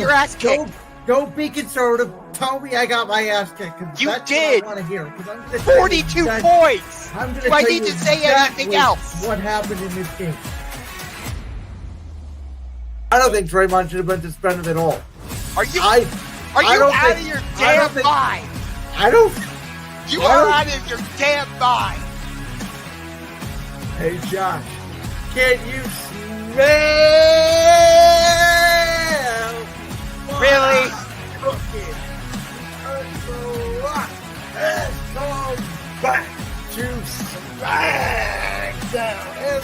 your ass kicked. Don't be conservative. Tell me I got my ass kicked. You that's did. What I want to hear. 42 points. Do I need to say anything else? What happened in this game? I don't think Draymond should have been suspended at all. Are you out of your damn mind? You are out of your damn mind. Hey, Josh, can you smell? Really? Back to SmackDown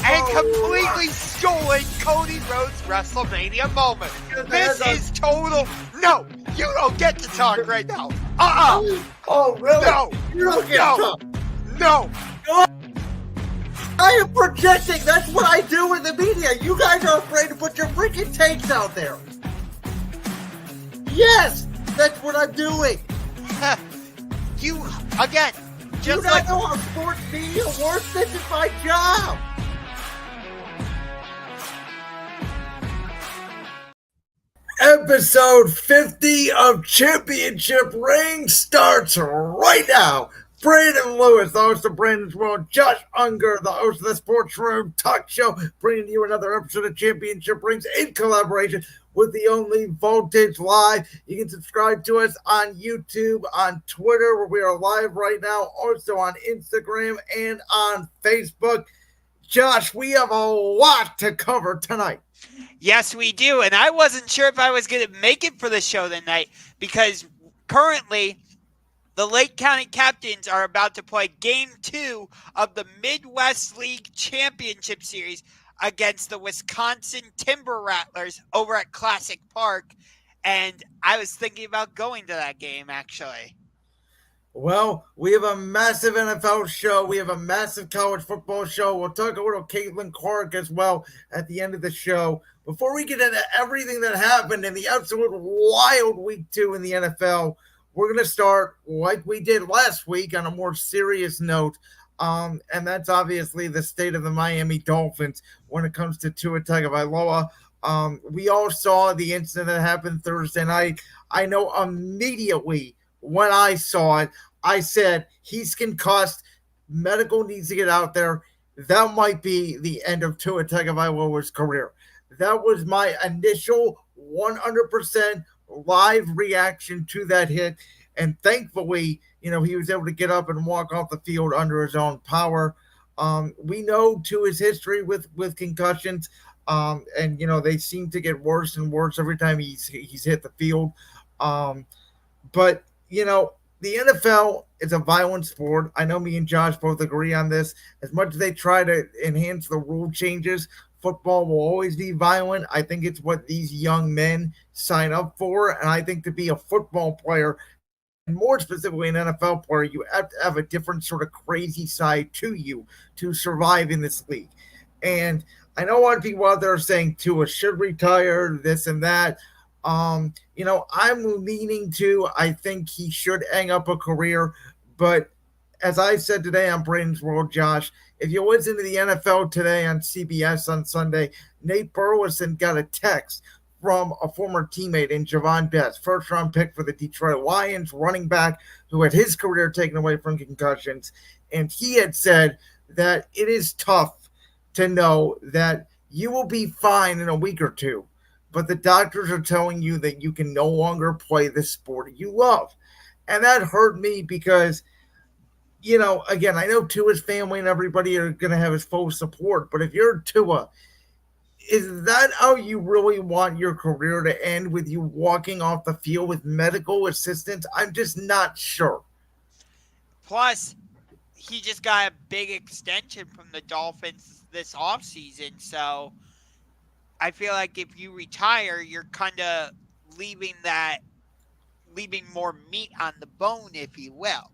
and completely stolen Cody Rhodes' WrestleMania moment. This is total. No, you don't get to talk right now. Oh, really? No. You don't get to talk. No. I am projecting. That's what I do in the media. You guys are afraid to put your freaking takes out there. Yes, that's what I'm doing. You, again, just you don't know how sports media works. This is my job. Episode 50 of Championship Ring starts right now. Brandon Lewis, the host of Brandon's World, Josh Ungar, the host of the Sports Room Talk Show, bringing you another episode of Championship Rings in collaboration with the only Voltage Live. You can subscribe to us on YouTube, on Twitter, where we are live right now, also on Instagram and on Facebook. Josh, we have a lot to cover tonight. Yes, we do. And I wasn't sure if I was going to make it for the show tonight because currently the Lake County Captains are about to play Game 2 of the Midwest League Championship Series against the Wisconsin Timber Rattlers over at Classic Park. And I was thinking about going to that game, actually. Well, we have a massive NFL show. We have a massive college football show. We'll talk a little Caitlin Clark as well at the end of the show. Before we get into everything that happened in the absolute wild week 2 in the NFL, we're going to start like we did last week on a more serious note. And that's obviously the state of the Miami Dolphins when it comes to Tua Tagovailoa. We all saw the incident that happened Thursday night. I know immediately when I saw it, I said, he's concussed. Medical needs to get out there. That might be the end of Tua Tagovailoa's career. That was my initial 100% live reaction to that hit. And thankfully, he was able to get up and walk off the field under his own power. We know Tua's history with concussions. And, they seem to get worse and worse every time he's hit the field. But the NFL is a violent sport. I know me and Josh both agree on this. As much as they try to enhance the rule changes, football will always be violent. I think it's what these young men sign up for. And I think to be a football player, and more specifically an NFL player, you have to have a different sort of crazy side to you to survive in this league. And I know a lot of people out there are saying Tua should retire, this and that. I'm leaning to, I think he should hang up a career. But as I said today on Brandon's World, Josh, if you listen to the NFL today on CBS on Sunday, Nate Burleson got a text from a former teammate in Javon Best, first-round pick for the Detroit Lions, running back who had his career taken away from concussions. And he had said that it is tough to know that you will be fine in a week or two, but the doctors are telling you that you can no longer play the sport you love. And that hurt me because, again, I know Tua's family and everybody are going to have his full support, but if you're Tua, is that how you really want your career to end, with you walking off the field with medical assistance? I'm just not sure. Plus, he just got a big extension from the Dolphins this offseason, so I feel like if you retire, you're kind of leaving more meat on the bone, if you will.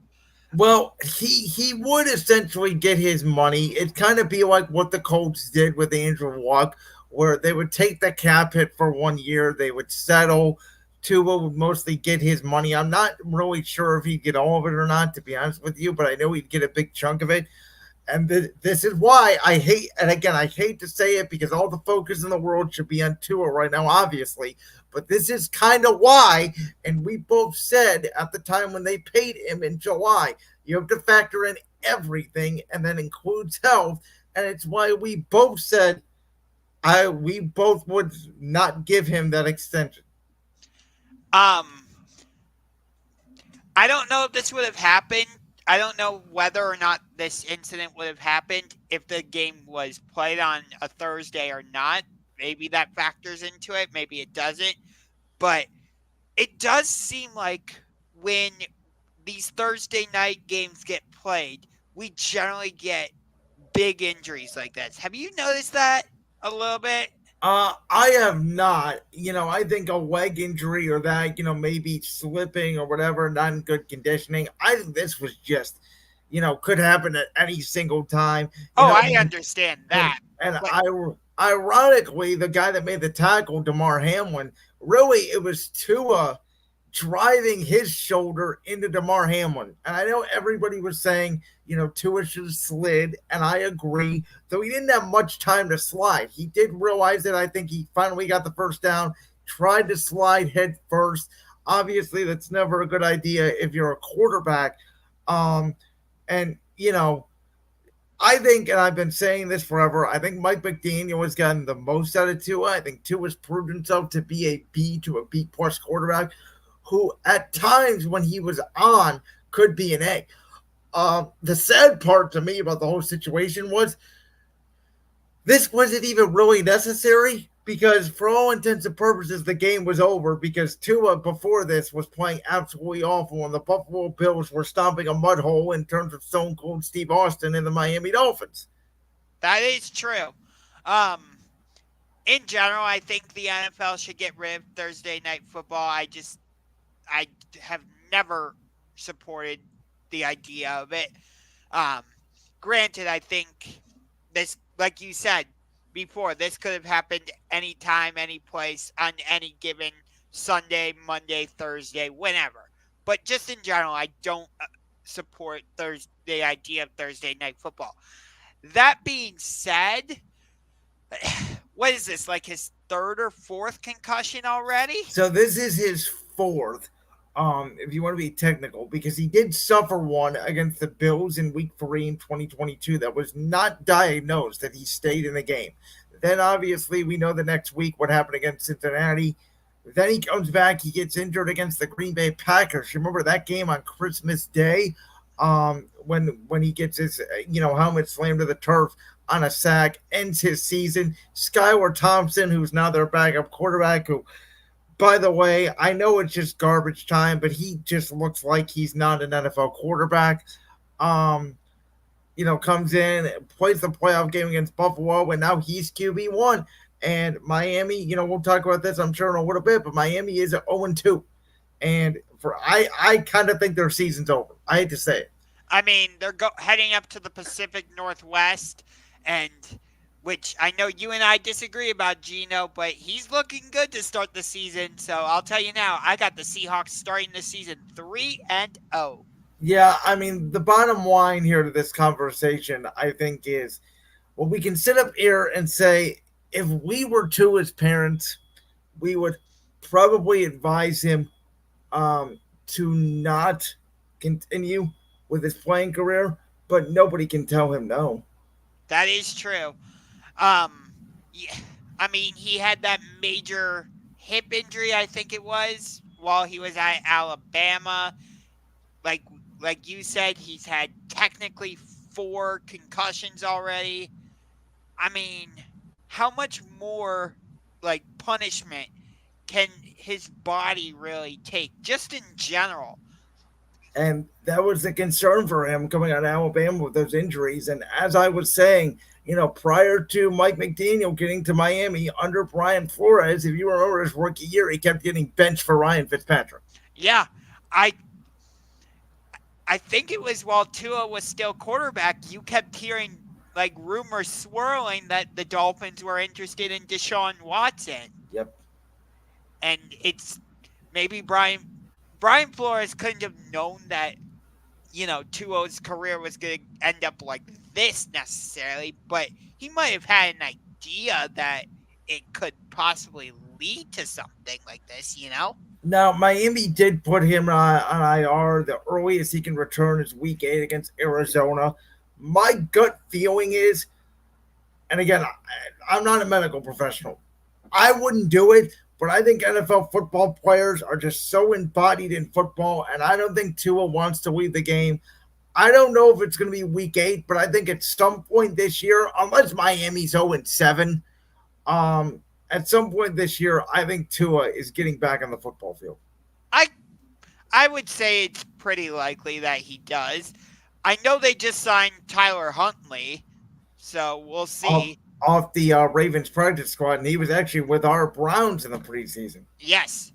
Well, he would essentially get his money. It'd kind of be like what the Colts did with Andrew Luck, where they would take the cap hit for 1 year. They would settle. Tua would mostly get his money. I'm not really sure if he'd get all of it or not, to be honest with you, but I know he'd get a big chunk of it. And this is why I hate, and again, I hate to say it because all the focus in the world should be on Tua right now, obviously. But this is kind of why, and we both said at the time when they paid him in July, you have to factor in everything, and that includes health. And it's why we both said we both would not give him that extension. Um, I don't know if this would have happened. I don't know whether or not this incident would have happened if the game was played on a Thursday or not. Maybe that factors into it. Maybe it doesn't. But it does seem like when these Thursday night games get played, we generally get big injuries like this. Have you noticed that a little bit? I have not. I think a leg injury or that, maybe slipping or whatever, not in good conditioning. I think this was just, could happen at any single time. Oh, I understand and, that. and But ironically, the guy that made the tackle, Damar Hamlin, really it was Tua driving his shoulder into Damar Hamlin. And I know everybody was saying, Tua should have slid, and I agree, though he didn't have much time to slide. He did realize it. I think he finally got the first down, tried to slide head first. Obviously, that's never a good idea if you're a quarterback. And, I think, and I've been saying this forever, I think Mike McDaniel has gotten the most out of Tua. I think Tua has proved himself to be a B to a B plus quarterback who at times when he was on could be an A. The sad part to me about the whole situation was this wasn't even really necessary because for all intents and purposes the game was over because Tua before this was playing absolutely awful and the Buffalo Bills were stomping a mud hole in terms of Stone Cold Steve Austin and the Miami Dolphins. that is true. Um, in general, I think the NFL should get rid of Thursday night football. I have never supported the idea of it. Um, Granted, I think this, like you said before, this could have happened anytime, any place, on any given Sunday, Monday, Thursday, whenever. But just in general, I don't support the idea of Thursday night football. That being said, what is this, like his third or fourth concussion already? So this is his fourth, if you want to be technical, because he did suffer one against the Bills in Week 3 in 2022 that was not diagnosed, that he stayed in the game. Then obviously we know the next week what happened against Cincinnati. Then he comes back, he gets injured against the Green Bay Packers. You remember that game on Christmas Day, when he gets his helmet slammed to the turf on a sack, ends his season. Skylar Thompson, who's now their backup quarterback, who, by the way, I know it's just garbage time, but he just looks like he's not an NFL quarterback. Um, comes in, plays the playoff game against Buffalo, and now he's QB1. And Miami, we'll talk about this, I'm sure, in a little bit, but Miami is at 0-2. And I kind of think their season's over. I hate to say it. I mean, they're heading up to the Pacific Northwest, and which I know you and I disagree about Geno, but he's looking good to start the season. So I'll tell you now, I got the Seahawks starting the season 3-0. Yeah, I mean, the bottom line here to this conversation, I think, is well, we can sit up here and say if we were Tua's parents, we would probably advise him to not continue with his playing career, but nobody can tell him no. That is true. Yeah, I mean, he had that major hip injury, I think it was, while he was at Alabama. Like like you said, he's had technically 4 concussions already. I mean, how much more like punishment can his body really take just in general? And that was the concern for him coming out of Alabama with those injuries. And as I was saying, prior to Mike McDaniel getting to Miami under Brian Flores, if you remember his rookie year, he kept getting benched for Ryan Fitzpatrick. Yeah, I I think it was while Tua was still quarterback, you kept hearing like rumors swirling that the Dolphins were interested in Deshaun Watson. Yep. And it's maybe Brian Flores couldn't have known that, Tua's career was going to end up like this necessarily, but he might have had an idea that it could possibly lead to something like this, you know? Now, Miami did put him on IR. The earliest he can return is week 8 against Arizona. My gut feeling is, and again, I'm not a medical professional, I wouldn't do it, but I think NFL football players are just so embodied in football, and I don't think Tua wants to leave the game. I don't know if it's going to be week 8, but I think at some point this year, unless Miami's 0-7, at some point this year, I think Tua is getting back on the football field. I I would say it's pretty likely that he does. I know they just signed Tyler Huntley, so we'll Off, see. off the Ravens practice squad, and he was actually with our Browns in the preseason. Yes.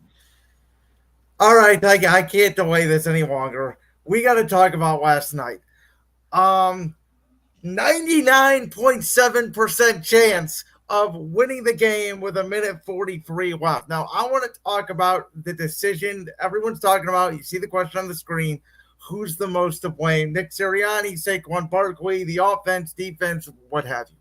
All right, I can't delay this any longer. We got to talk about last night. 99.7% chance of winning the game with a minute 43 left. Now, I want to talk about the decision everyone's talking about. You see the question on the screen. Who's the most to blame? Nick Sirianni, Saquon Barkley, the offense, defense, what have you.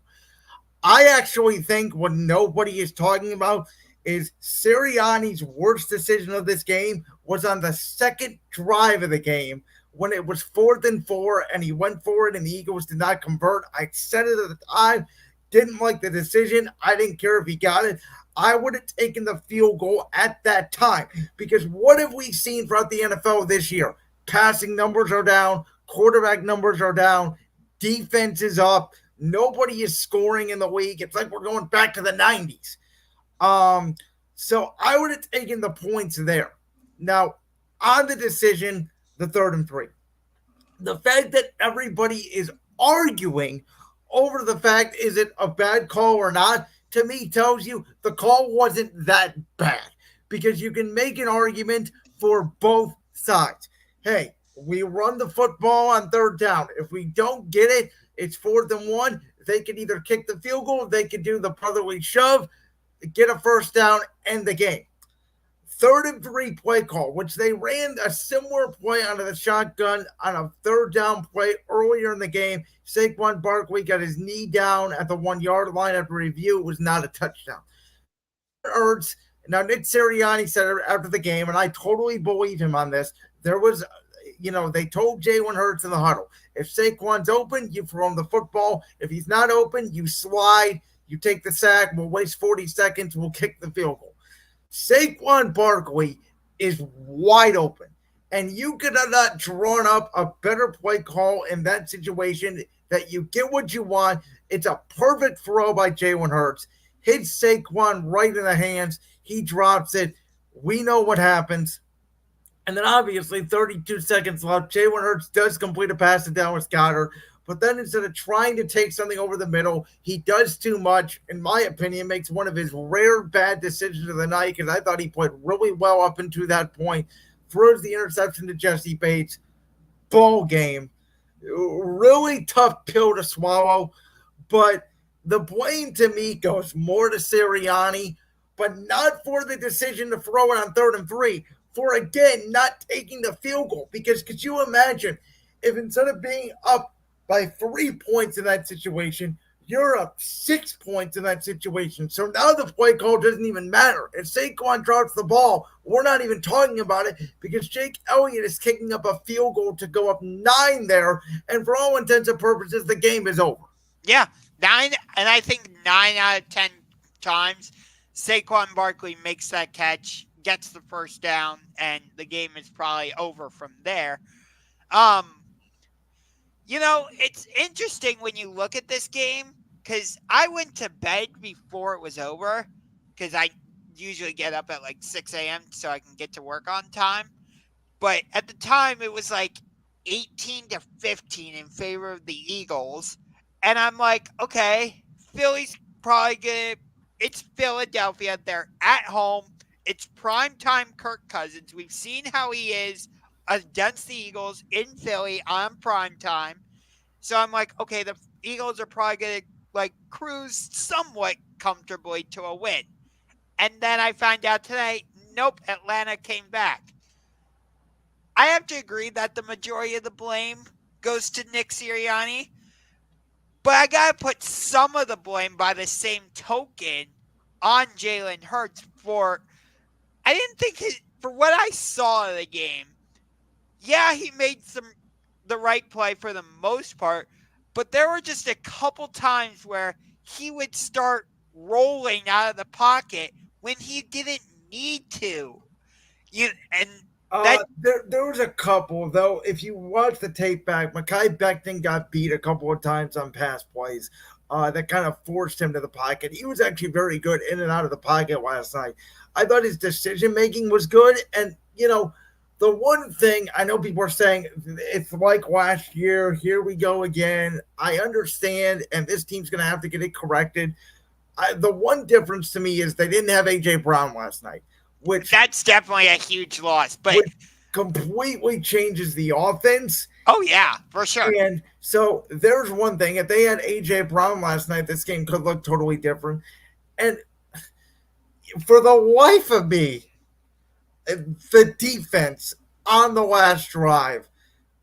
I actually think what nobody is talking about is Sirianni's worst decision of this game was on the second drive of the game when it was 4th and 4 and he went for it and the Eagles did not convert. I said it at the time, didn't like the decision. I didn't care if he got it. I would have taken the field goal at that time because what have we seen throughout the NFL this year? Passing numbers are down, quarterback numbers are down, defense is up. Nobody is scoring in the league. It's like we're going back to the 90s. So I would have taken the points there. Now, on the decision, the 3rd and 3. The fact that everybody is arguing over the fact is it a bad call or not, to me tells you the call wasn't that bad because you can make an argument for both sides. Hey, we run the football on 3rd down. If we don't get it, it's 4th and 1. They could either kick the field goal, they could do the brotherly shove, get a 1st down, end the game. 3rd and 3 play call, which they ran a similar play out of the shotgun on a 3rd down play earlier in the game. Saquon Barkley got his knee down at the 1-yard line after review. It was not a touchdown. Ertz, now Nick Sirianni said after the game, and I totally believe him on this, there was, they told Jalen Hurts in the huddle, if Saquon's open, you throw him the football. If he's not open, you slide, you take the sack, we'll waste 40 seconds, we'll kick the field goal. Saquon Barkley is wide open, and you could have not drawn up a better play call in that situation that you get what you want. It's a perfect throw by Jalen Hurts. Hits Saquon right in the hands. He drops it. We know what happens. And then obviously 32 seconds left. Jalen Hurts does complete a pass to Dallas Goedert. But then instead of trying to take something over the middle, he does too much, in my opinion, makes one of his rare bad decisions of the night because I thought he played really well up until that point. Throws the interception to Jesse Bates. Ball game. Really tough pill to swallow. But the blame to me goes more to Sirianni, but not for the decision to throw it on 3rd and 3. For, again, not taking the field goal. Because could you imagine if instead of being up by 3 points in that situation, you're up 6 points in that situation. So now the play call doesn't even matter. If Saquon drops the ball, we're not even talking about it because Jake Elliott is kicking up a field goal to go up 9 there. And for all intents and purposes, the game is over. Yeah, 9, and I think 9 out of 10 times, Saquon Barkley makes that catch, gets the 1st down, and the game is probably over from there. It's interesting when you look at this game because I went to bed before it was over because I usually get up at like 6 a.m. so I can get to work on time. But at the time, it was like 18-15 in favor of the Eagles. And I'm like, okay, Philly's probably going to – it's Philadelphia. They're at home. It's primetime Kirk Cousins. We've seen how he is against the Eagles in Philly on primetime. So I'm like, okay, the Eagles are probably going to cruise somewhat comfortably to a win. And then I find out today, nope, Atlanta came back. I have to agree that the majority of the blame goes to Nick Sirianni. But I got to put some of the blame by the same token on Jalen Hurts for. I didn't think for what I saw of the game. Yeah, he made the right play for the most part, but there were just a couple times where he would start rolling out of the pocket when he didn't need to. And that There was a couple though. If you watch the tape back, Mekhi Becton got beat a couple of times on pass plays. That kind of forced him to the pocket. He was actually very good in and out of the pocket last night. I thought his decision making was good, and the one thing I know people are saying it's like last year. Here we go again. I understand, and this team's going to have to get it corrected. The one difference to me is they didn't have AJ Brown last night, which that's definitely a huge loss. But which completely changes the offense. Oh yeah, for sure. And so there's one thing. If they had AJ Brown last night, this game could look totally different. And for the life of me, the defense on the last drive,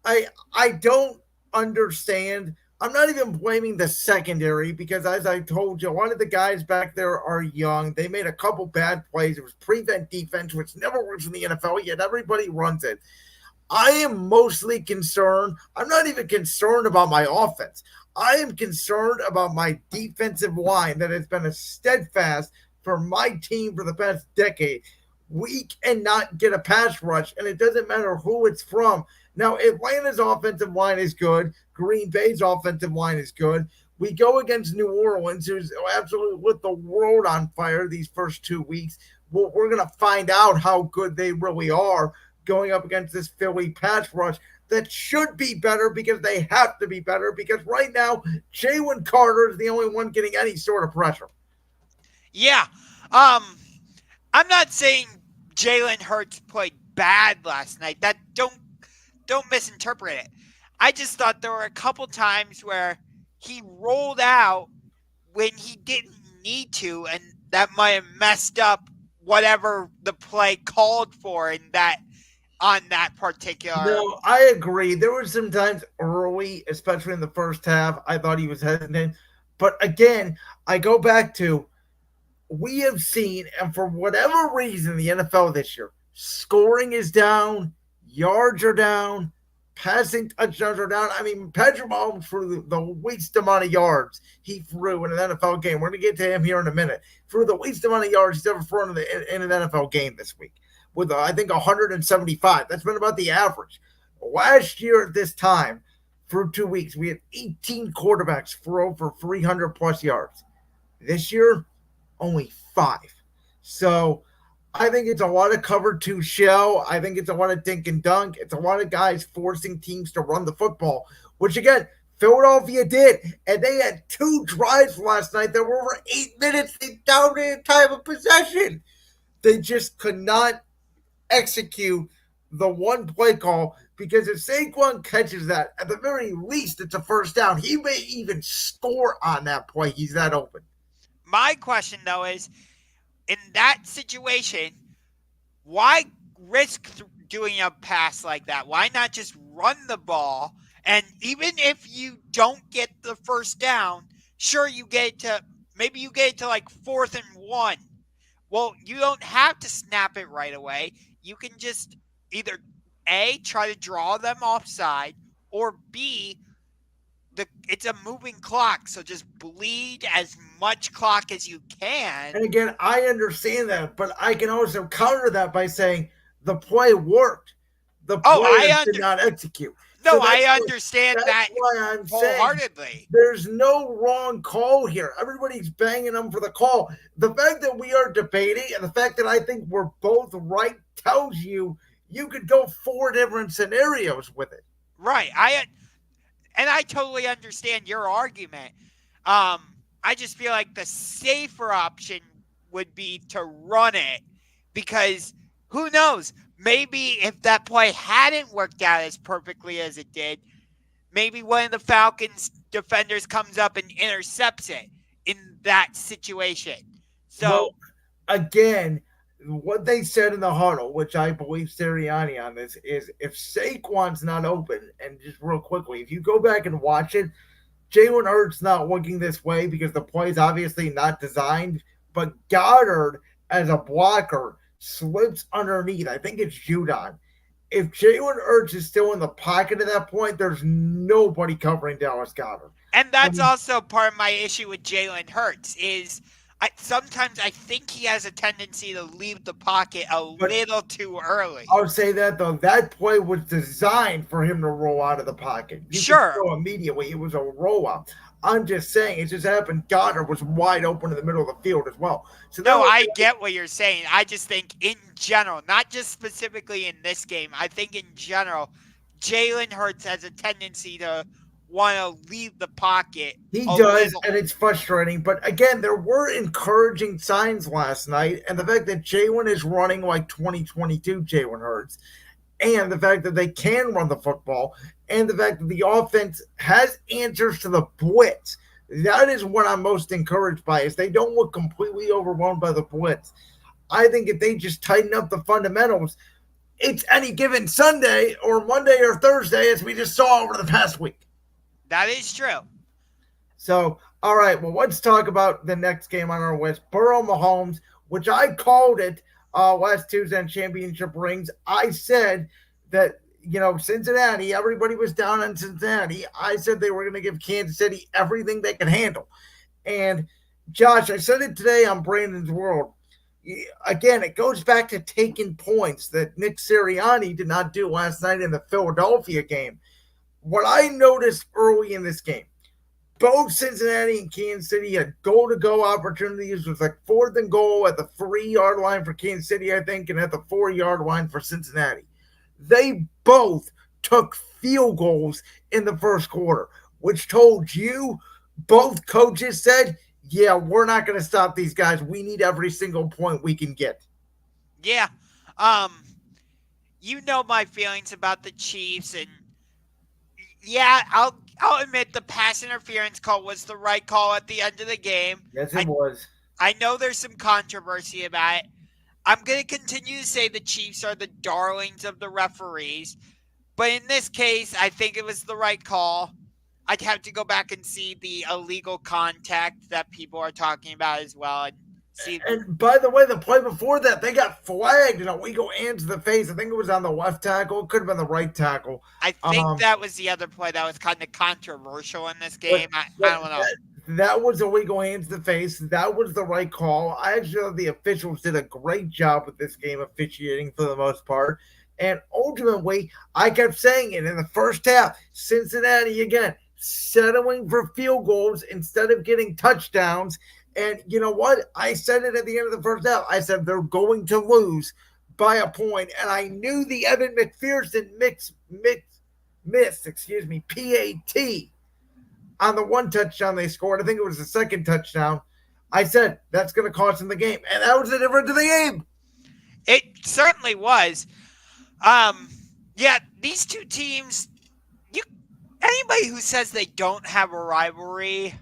I don't understand. I'm not even blaming the secondary because, as I told you, a lot of the guys back there are young. They made a couple bad plays. It was prevent defense, which never works in the NFL, yet everybody runs it. I am mostly concerned. I'm not even concerned about my offense. I am concerned about my defensive line that has been a steadfast for my team for the past decade. We cannot get a pass rush, and it doesn't matter who it's from. Now, Atlanta's offensive line is good. Green Bay's offensive line is good. We go against New Orleans, who's absolutely lit the world on fire these first 2 weeks. Well, we're going to find out how good they really are going up against this Philly pass rush that should be better because they have to be better because right now, Jalen Carter is the only one getting any sort of pressure. Yeah. I'm not saying Jalen Hurts played bad last night. That don't misinterpret it. I just thought there were a couple times where he rolled out when he didn't need to, and that might have messed up whatever the play called for in that on that particular. No, I agree. There were some times early, especially in the first half, I thought he was hesitant. But again, I go back to we have seen, and for whatever reason, the NFL this year, scoring is down, yards are down, passing touchdowns are down. I mean, Patrick Mahomes threw the least amount of yards he threw in an NFL game. We're going to get to him here in a minute. Threw the least amount of yards he's ever thrown in an NFL game this week with, I think, 175. That's been about the average. Last year at this time, through 2 weeks, we had 18 quarterbacks for over 300-plus yards. This year, only 5. So I think it's a lot of cover 2 shell. I think it's a lot of dink and dunk. It's a lot of guys forcing teams to run the football, which, again, Philadelphia did. And they had 2 drives last night that were over 8 minutes. They dominated time of possession. They just could not execute the one play call because if Saquon catches that, at the very least, it's a first down. He may even score on that play. He's that open. My question, though, is in that situation, why risk doing a pass like that? Why not just run the ball? And even if you don't get the first down, sure, you get it to maybe you get it to like 4th and 1. Well, you don't have to snap it right away. You can just either A, try to draw them offside, or B, it's a moving clock, so just bleed as much clock as you can. And again, I understand that, but I can also counter that by saying the play worked. The players did not execute. No, so I understand that why I'm wholeheartedly. Saying there's no wrong call here. Everybody's banging them for the call. The fact that we are debating and the fact that I think we're both right tells you could go 4 different scenarios with it. Right. I totally understand your argument. I just feel like the safer option would be to run it because who knows? Maybe if that play hadn't worked out as perfectly as it did, maybe one of the Falcons defenders comes up and intercepts it in that situation. So, well, again, what they said in the huddle, which I believe Sirianni on this, is if Saquon's not open, and just real quickly, if you go back and watch it, Jalen Hurts not looking this way because the play is obviously not designed, but Goddard as a blocker slips underneath. I think it's Judon. If Jalen Hurts is still in the pocket at that point, there's nobody covering Dallas Goddard. And I that's mean, also part of my issue with Jalen Hurts is sometimes I think he has a tendency to leave the pocket a but little too early. I'll say that though, that play was designed for him to roll out of the pocket. You could Sure. go immediately. It was a rollout. I'm just saying, it just happened. Goddard was wide open in the middle of the field as well. So that No, was I get what you're saying. I just think in general, not just specifically in this game, I think in general, Jalen Hurts has a tendency to want to leave the pocket he a does, little. and it's frustrating. But again, there were encouraging signs last night, and the fact that Jalen is running like 2022 Jalen Hurts, and the fact that they can run the football, and the fact that the offense has answers to the blitz. That is what I'm most encouraged by. Is they don't look completely overwhelmed by the blitz. I think if they just tighten up the fundamentals, it's any given Sunday or Monday or Thursday, as we just saw over the past week. That is true. So, all right, well, let's talk about the next game on our list. Burrow Mahomes, which I called it last Tuesday on Championship Rings. I said that, Cincinnati, everybody was down on Cincinnati. I said they were going to give Kansas City everything they could handle. And, Josh, I said it today on Brandon's World. Again, it goes back to taking points that Nick Sirianni did not do last night in the Philadelphia game. What I noticed early in this game, both Cincinnati and Kansas City had goal-to-go opportunities. It was like 4th and goal at the 3-yard line for Kansas City, I think, and at the 4-yard line for Cincinnati. They both took field goals in the first quarter, which told you both coaches said, yeah, we're not going to stop these guys. We need every single point we can get. Yeah. You know my feelings about the Chiefs, and yeah, I'll admit the pass interference call was the right call at the end of the game. Yes, it was. I know there's some controversy about it. I'm going to continue to say the Chiefs are the darlings of the referees, but in this case, I think it was the right call. I'd have to go back and see the illegal contact that people are talking about as well, and see. And by the way, the play before that, they got flagged and a legal hand to the face. I think it was on the left tackle. It could have been the right tackle. I think that was the other play that was kind of controversial in this game. I don't know. That was a legal hand to the face. That was the right call. I actually thought the officials did a great job with this game officiating for the most part. And ultimately, I kept saying it in the first half, Cincinnati again, settling for field goals instead of getting touchdowns. And you know what? I said it at the end of the first half. I said they're going to lose by a point. And I knew the Evan McPherson PAT on the one touchdown they scored. I think it was the second touchdown. I said that's going to cost them the game. And that was the difference of the game. It certainly was. Yeah, these two teams, anybody who says they don't have a rivalry,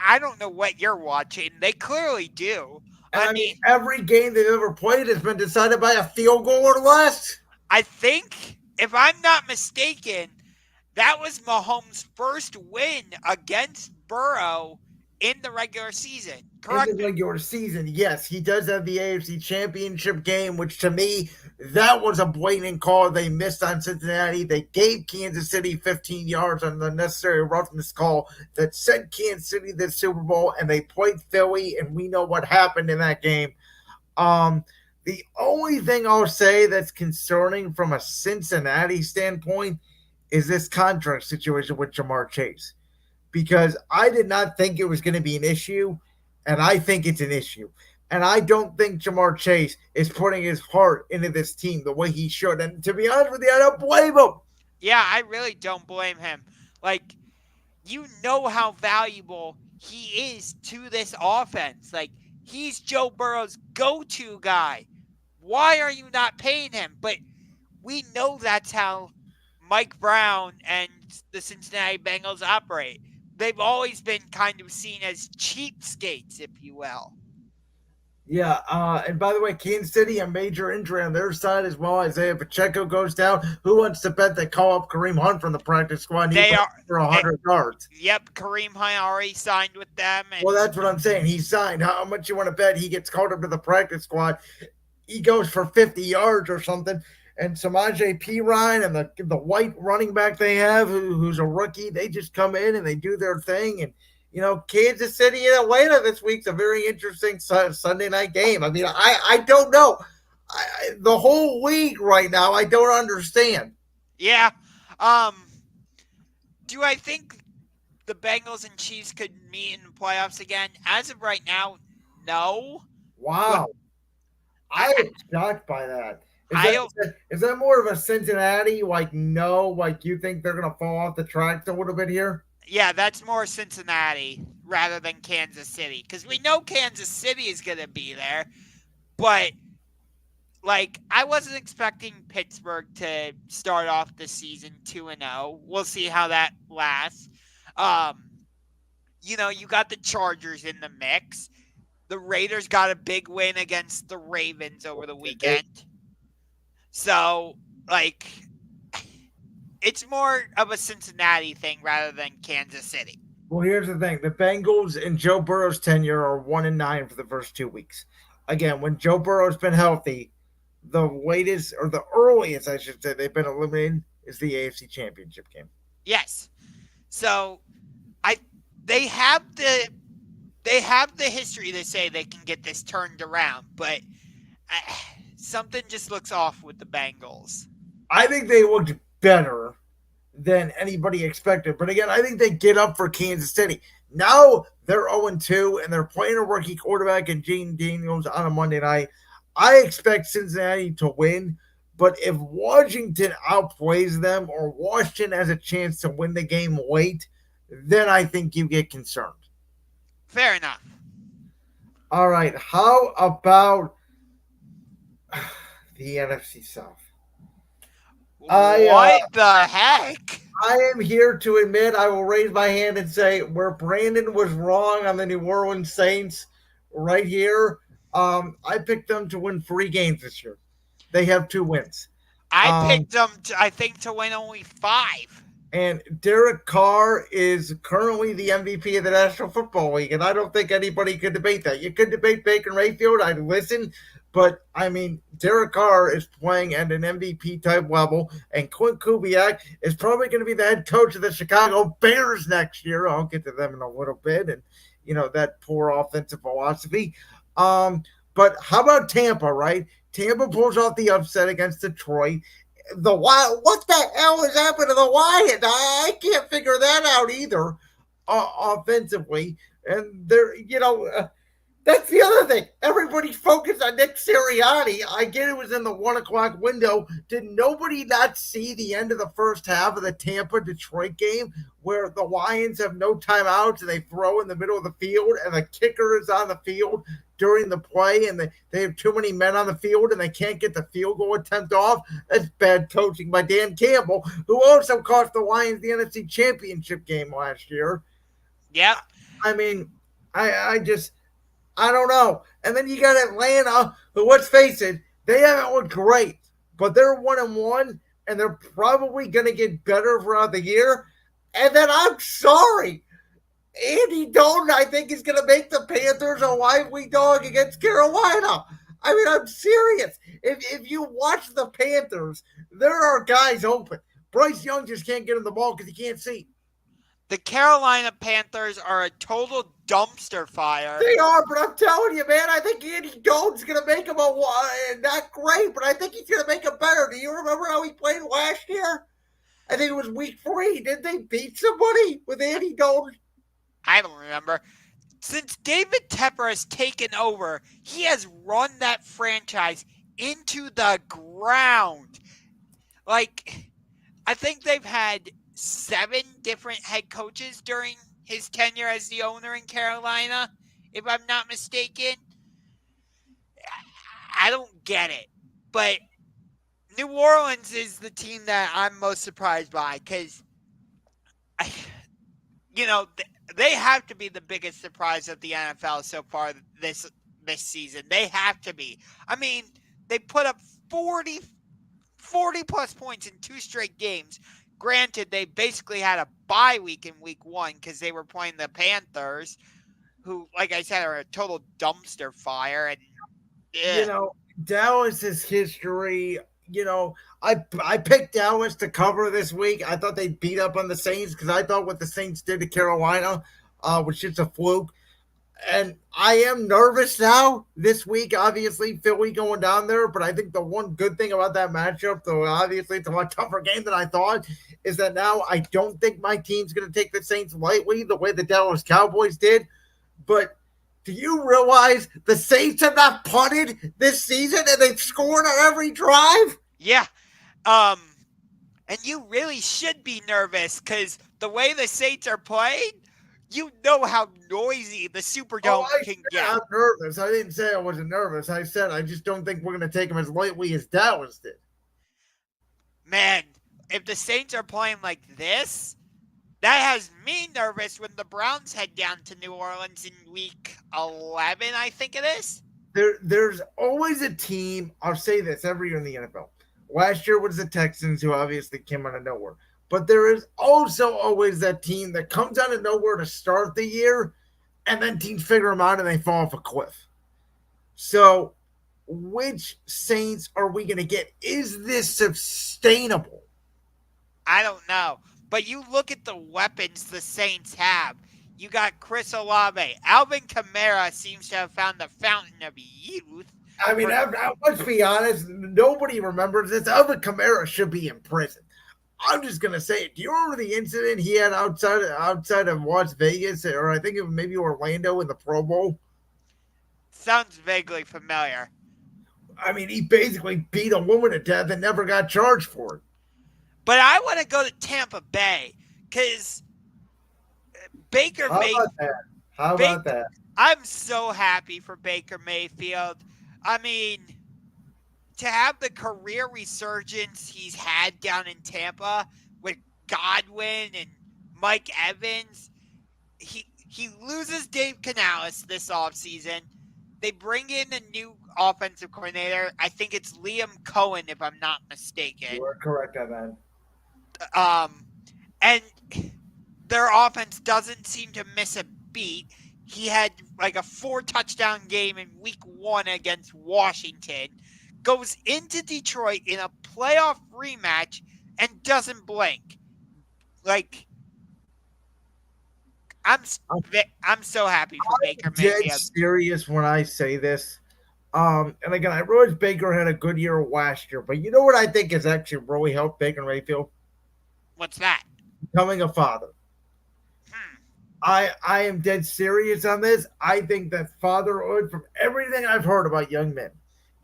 I don't know what you're watching. They clearly do. I mean, every game they've ever played has been decided by a field goal or less. I think, if I'm not mistaken, that was Mahomes' first win against Burrow in the regular season. Correct? In the regular season, yes. He does have the AFC Championship game, which to me, that was a blatant call they missed on Cincinnati. They gave Kansas City 15 yards on the necessary roughness call that sent Kansas City to the Super Bowl, and they played Philly, and we know what happened in that game. The only thing I'll say that's concerning from a Cincinnati standpoint is this contract situation with Ja'Marr Chase. Because I did not think it was going to be an issue, and I think it's an issue. And I don't think Ja'Marr Chase is putting his heart into this team the way he should. And to be honest with you, I don't blame him. Yeah, I really don't blame him. Like, you know how valuable he is to this offense. Like, he's Joe Burrow's go-to guy. Why are you not paying him? But we know that's how Mike Brown and the Cincinnati Bengals operate. They've always been kind of seen as cheapskates, if you will. Yeah, and by the way, Kansas City, a major injury on their side as well. Isaiah Pacheco goes down. Who wants to bet they call up Kareem Hunt from the practice squad and he They plays are. for eh, 100 yards? Yep, Kareem Hunt already signed with them, and Well, that's what I'm saying. He signed. How much you want to bet he gets called up to the practice squad? He goes for 50 yards or something. And Samaje Perine and the white running back they have, who's a rookie, they just come in and they do their thing. And Kansas City and Atlanta this week's a very interesting Sunday night game. I mean, I don't know. The whole league right now, I don't understand. yeah. Do I think the Bengals and Chiefs could meet in the playoffs again? As of right now, no. But Wow. I I, was shocked by that. Is I, that I is that more of a Cincinnati, like, no, like you think they're going to fall off the tracks a little bit here? yeah, that's more Cincinnati rather than Kansas City, because we know Kansas City is going to be there, but like I wasn't expecting Pittsburgh to start off the season 2-0. We'll see how that lasts. Um, you got the Chargers in the mix. The Raiders got a big win against the Ravens over the weekend. So, like, it's more of a Cincinnati thing rather than Kansas City. Well, here's the thing: the Bengals and Joe Burrow's tenure are 1-9 for the first 2 weeks. Again, when Joe Burrow's been healthy, the latest or the earliest, I should say, they've been eliminated is the AFC Championship game. Yes. So, I they have the history to say they can get this turned around, but something just looks off with the Bengals. I think they looked better than anybody expected. But again, I think they get up for Kansas City. Now they're 0-2 and they're playing a rookie quarterback and Gene Daniels on a Monday night. I expect Cincinnati to win, but if Washington outplays them or Washington has a chance to win the game late, then I think you get concerned. Fair enough. All right. How about the NFC South? What the heck? I am here to admit, I will raise my hand and say where Brandon was wrong on the New Orleans Saints right here. I picked them to win 3 games this year. They have 2 wins. I picked them, I think, to win only 5. And Derek Carr is currently the MVP of the National Football League, and I don't think anybody could debate that. You could debate Baker Mayfield, I'd listen, but I mean, Derek Carr is playing at an MVP type level, and Clint Kubiak is probably going to be the head coach of the Chicago Bears next year. I'll get to them in a little bit, and that poor offensive philosophy. But how about Tampa? Right? Tampa pulls off the upset against Detroit. What the hell has happened to the Lions? I can't figure that out either. Offensively, and that's the other thing. Everybody's focused on Nick Sirianni. I get it was in the 1 o'clock window. Did nobody not see the end of the first half of the Tampa Detroit game where the Lions have no timeouts and they throw in the middle of the field and the kicker is on the field during the play and they have too many men on the field and they can't get the field goal attempt off? That's bad coaching by Dan Campbell, who also cost the Lions the NFC Championship game last year. Yep. I mean, I don't know. And then you got Atlanta, who, let's face it, they haven't looked great, but they're 1-1, and they're probably going to get better throughout the year. And then I'm sorry, Andy Dalton, I think, is going to make the Panthers a lively dog against Carolina. I mean, I'm serious. If you watch the Panthers, there are guys open. Bryce Young just can't get him the ball because he can't see. The Carolina Panthers are a total dumpster fire. They are, but I'm telling you, man, I think Andy Dalton's going to make him not great, but I think he's going to make him better. Do you remember how he played last year? I think it was week 3. Didn't they beat somebody with Andy Dalton? I don't remember. Since David Tepper has taken over, he has run that franchise into the ground. Like, I think they've had 7 different head coaches during his tenure as the owner in Carolina, if I'm not mistaken. I don't get it. But New Orleans is the team that I'm most surprised by because, they have to be the biggest surprise of the NFL so far this this season. They have to be. I mean, they put up 40 plus points in 2 straight games. Granted, they basically had a bye week in week 1 because they were playing the Panthers, who, like I said, are a total dumpster fire. And You know, Dallas's history, I picked Dallas to cover this week. I thought they beat up on the Saints because I thought what the Saints did to Carolina was just a fluke. And I am nervous now this week, obviously, Philly going down there. But I think the one good thing about that matchup, though obviously it's a lot tougher game than I thought, is that now I don't think my team's going to take the Saints lightly the way the Dallas Cowboys did. But do you realize the Saints have not punted this season and they've scored on every drive? Yeah. And you really should be nervous because the way the Saints are playing, you know how noisy the Superdome can get. I'm nervous. I didn't say I wasn't nervous. I said I just don't think we're going to take them as lightly as Dallas did. Man, if the Saints are playing like this, that has me nervous when the Browns head down to New Orleans in week 11, I think it is. There's always a team. I'll say this every year in the NFL. Last year was the Texans, who obviously came out of nowhere. But there is also always that team that comes out of nowhere to start the year, and then teams figure them out and they fall off a cliff. So, which Saints are we going to get? Is this sustainable? I don't know. But you look at the weapons the Saints have. You got Chris Olave. Alvin Kamara seems to have found the fountain of youth. I mean, let's be honest. Nobody remembers this. Alvin Kamara should be in prison. I'm just gonna say it. Do you remember the incident he had outside of Las Vegas, or I think it was maybe Orlando in the Pro Bowl? Sounds vaguely familiar. I mean, he basically beat a woman to death and never got charged for it. But I want to go to Tampa Bay because Baker Mayfield. How about that? I'm so happy for Baker Mayfield. I mean, to have the career resurgence he's had down in Tampa with Godwin and Mike Evans, he loses Dave Canales this offseason. They bring in a new offensive coordinator. I think it's Liam Cohen, if I'm not mistaken. You are correct on that. And their offense doesn't seem to miss a beat. He had like a 4-touchdown game in week 1 against Washington, goes into Detroit in a playoff rematch and doesn't blink. Like, I'm so happy for Baker Mayfield. I'm dead serious when I say this. And again, I realize Baker had a good year last year, but you know what I think has actually really helped Baker Mayfield? What's that? Becoming a father. I am dead serious on this. I think that fatherhood, from everything I've heard about young men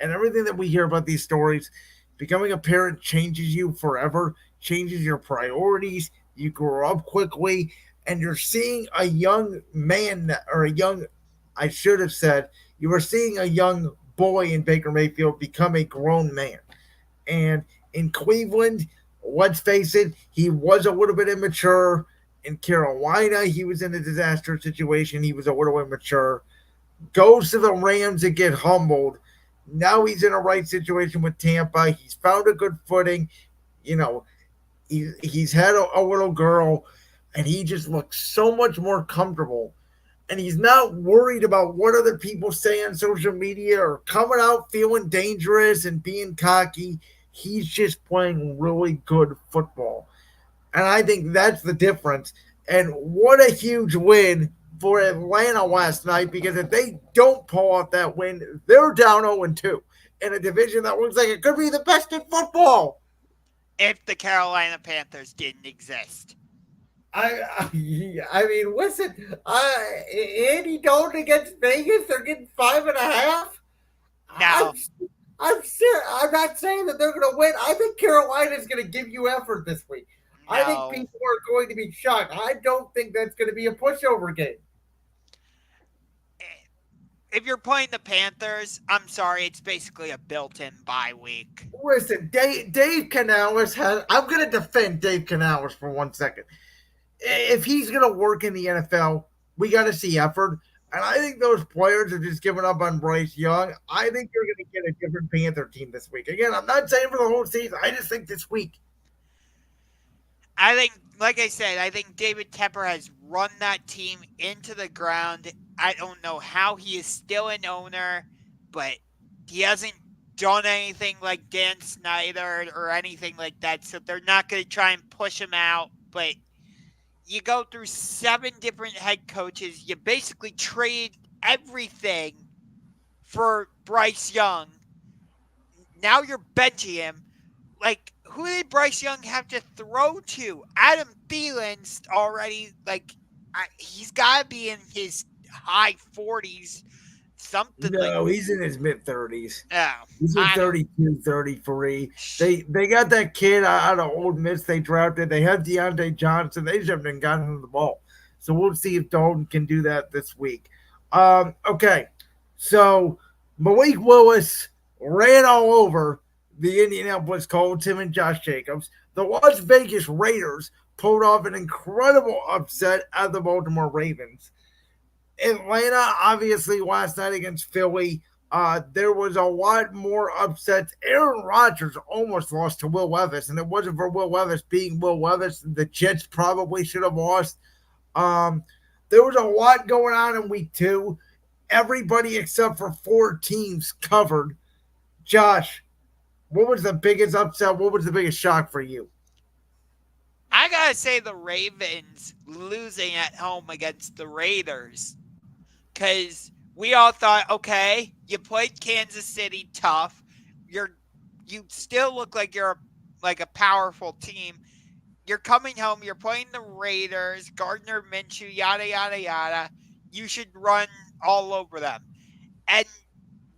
and everything that we hear about these stories, becoming a parent changes you forever, changes your priorities. You grow up quickly, and you're seeing a young man, or I should have said, you were seeing a young boy in Baker Mayfield become a grown man. And in Cleveland, let's face it, he was a little bit immature. In Carolina, he was in a disaster situation. He was a little immature. Goes to the Rams and get humbled. Now he's in a right situation with Tampa. He's found a good footing. You know, he's had a little girl, and he just looks so much more comfortable. And he's not worried about what other people say on social media or coming out feeling dangerous and being cocky. He's just playing really good football. And I think that's the difference. And what a huge win for Atlanta last night, because if they don't pull off that win, they're down 0-2 in a division that looks like it could be the best in football. If the Carolina Panthers didn't exist. I mean, listen, Andy Dalton against Vegas, they're getting 5.5. No. I'm not saying that they're going to win. I think Carolina's going to give you effort this week. No. I think people are going to be shocked. I don't think that's going to be a pushover game. If you're playing the Panthers, I'm sorry, it's basically a built-in bye week. Listen, Dave Canales I'm going to defend Dave Canales for 1 second. If he's going to work in the NFL, we got to see effort. And I think those players have just given up on Bryce Young. I think you're going to get a different Panther team this week. Again, I'm not saying for the whole season. I just think this week. I think, like I said, I think David Tepper has run that team into the ground. I don't know how he is still an owner, but he hasn't done anything like Dan Snyder or anything like that. So they're not going to try and push him out. But you go through 7 different head coaches. You basically trade everything for Bryce Young. Now you're benching him. Like, who did Bryce Young have to throw to? Adam Thielen's already, like, he's got to be in his high 40s, something like No, he's in his mid 30s. that. Oh, He's in I don't. 32, 33. They got that kid out of Old Miss they drafted. They have Deontay Johnson. They just haven't gotten him the ball. So we'll see if Dalton can do that this week. Okay. So Malik Willis ran all over the Indianapolis Colts, him and Josh Jacobs. The Las Vegas Raiders pulled off an incredible upset at the Baltimore Ravens. Atlanta, obviously, last night against Philly, there was a lot more upsets. Aaron Rodgers almost lost to Will Levis, and it wasn't for Will Levis being Will Levis. The Jets probably should have lost. Um, there was a lot going on in week 2. Everybody except for 4 teams covered. Josh, what was the biggest upset? What was the biggest shock for you? I got to say the Ravens losing at home against the Raiders. Because we all thought, okay, you played Kansas City tough. You still look like you're like a powerful team. You're coming home. You're playing the Raiders, Gardner Minshew, yada yada yada. You should run all over them, and